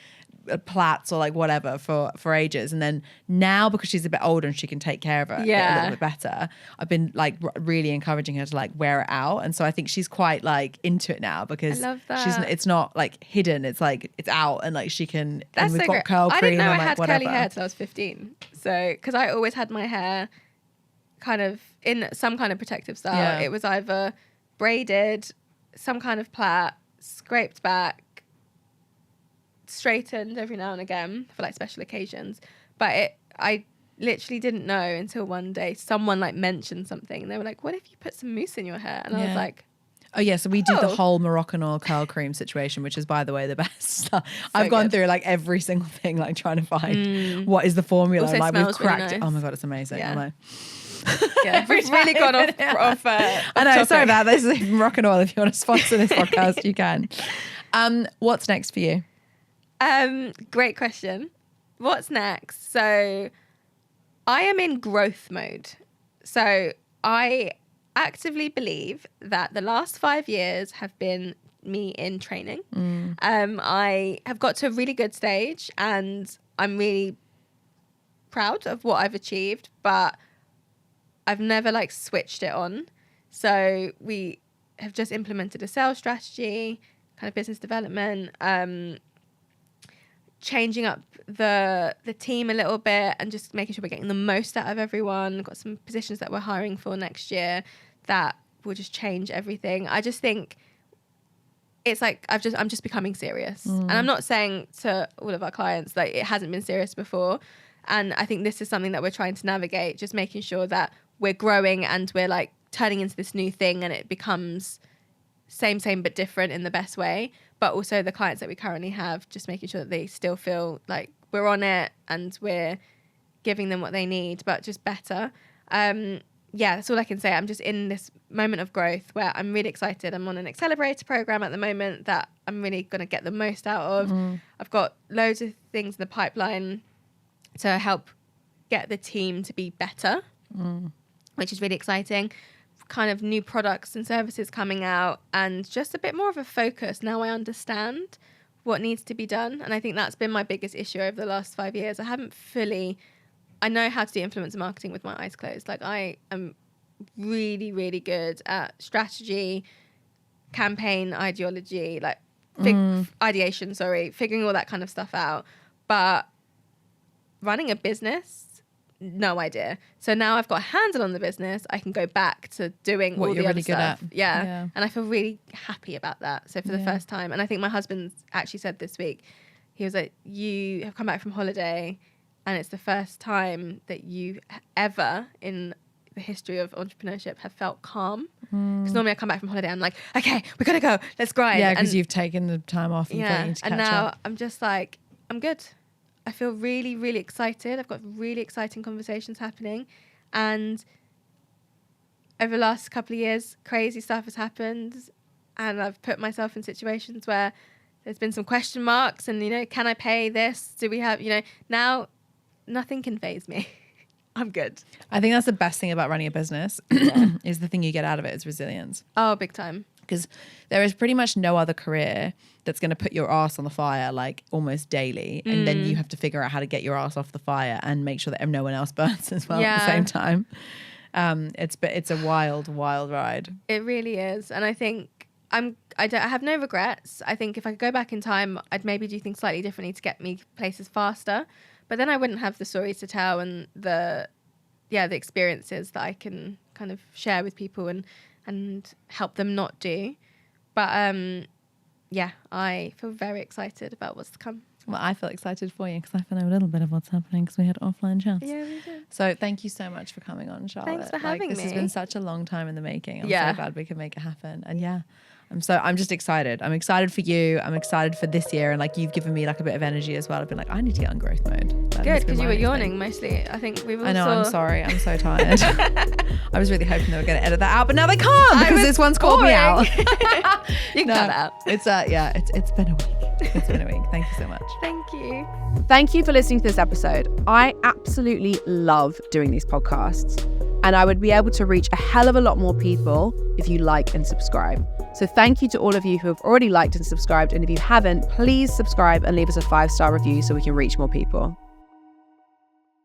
plaits or like whatever for ages, and then now because she's a bit older and she can take care of it a little bit better, I've been like really encouraging her to like wear it out. And so I think she's quite like into it now because I love that. it's not like hidden, it's like it's out, and like she can. That's and we've so got great. curl cream. I didn't know and, I like, had whatever. curly hair till I was 15. So because I always had my hair kind of in some kind of protective style. Yeah. It was either braided, some kind of plait, scraped back, straightened every now and again for like special occasions. But I literally didn't know until one day someone like mentioned something and they were like, what if you put some mousse in your hair? And I was like, oh yeah, so we do the whole Moroccan oil curl cream situation, which is, by the way, the best. I've gone through like every single thing, like trying to find what is the formula. Also like we've smells cracked really it. nice. Oh my god, it's amazing. Yeah. I know. Yeah, we've really gone off I know, sorry about that. This is Moroccan oil. If you want to sponsor this podcast, you can. What's next for you? Great question. What's next? So I am in growth mode. So I actively believe that the last 5 years have been me in training. I have got to a really good stage and I'm really proud of what I've achieved, but I've never like switched it on. So we have just implemented a sales strategy, kind of business development, changing up the team a little bit and just making sure we're getting the most out of everyone. Got some positions that we're hiring for next year that will just change everything. I just think it's like I'm just becoming serious. And I'm not saying to all of our clients that it hasn't been serious before. And I think this is something that we're trying to navigate, just making sure that we're growing and we're like turning into this new thing and it becomes same but different in the best way. But also the clients that we currently have, just making sure that they still feel like we're on it and we're giving them what they need, but just better. That's all I can say. I'm just in this moment of growth where I'm really excited. I'm on an accelerator program at the moment that I'm really going to get the most out of. I've got loads of things in the pipeline to help get the team to be better, which is really exciting. Kind of new products and services coming out and just a bit more of a focus. Now I understand what needs to be done. And I think that's been my biggest issue over the last 5 years. I know how to do influencer marketing with my eyes closed. Like I am really, really good at strategy, campaign ideology, like ideation, figuring all that kind of stuff out. But running a business, no idea. So now I've got a handle on the business. I can go back to doing what all you're the really other good stuff. at. Yeah. And I feel really happy about that. So for the first time, and I think my husband actually said this week, he was like, you have come back from holiday and it's the first time that you ever in the history of entrepreneurship have felt calm. Because normally I come back from holiday, I'm like, okay, we gotta go, let's grind. Yeah, because you've taken the time off and you need to catch and now up. I'm just like, I'm good. I feel really, really excited. I've got really exciting conversations happening. And over the last couple of years, crazy stuff has happened. And I've put myself in situations where there's been some question marks and, can I pay this? Do we have, now nothing can faze me. I'm good. I think that's the best thing about running a business is the thing you get out of it is resilience. Oh, big time. Because there is pretty much no other career that's going to put your ass on the fire like almost daily. And then you have to figure out how to get your ass off the fire and make sure that no one else burns as well at the same time. It's a wild, wild ride. It really is. And I think I have no regrets. I think if I could go back in time, I'd maybe do things slightly differently to get me places faster. But then I wouldn't have the stories to tell and the experiences that I can kind of share with people and help them not do. But I feel very excited about what's to come. Well, I feel excited for you because I know a little bit of what's happening because we had offline chats. Yeah, we did. So thank you so much for coming on, Charlotte. Thanks for having me. This has been such a long time in the making. I'm so glad we could make it happen. And I'm just excited. I'm excited for you. I'm excited for this year. And like you've given me like a bit of energy as well. I've been like, I need to get on growth mode. Good, because you were yawning mostly. I think we were. I know, I'm sorry. I'm so tired. I was really hoping they were going to edit that out, but now they can't because this one's called me out. You can cut it out. It's been a week. It's been a week. Thank you so much. Thank you. Thank you for listening to this episode. I absolutely love doing these podcasts, and I would be able to reach a hell of a lot more people if you like and subscribe. So thank you to all of you who have already liked and subscribed. And if you haven't, please subscribe and leave us a 5-star review so we can reach more people.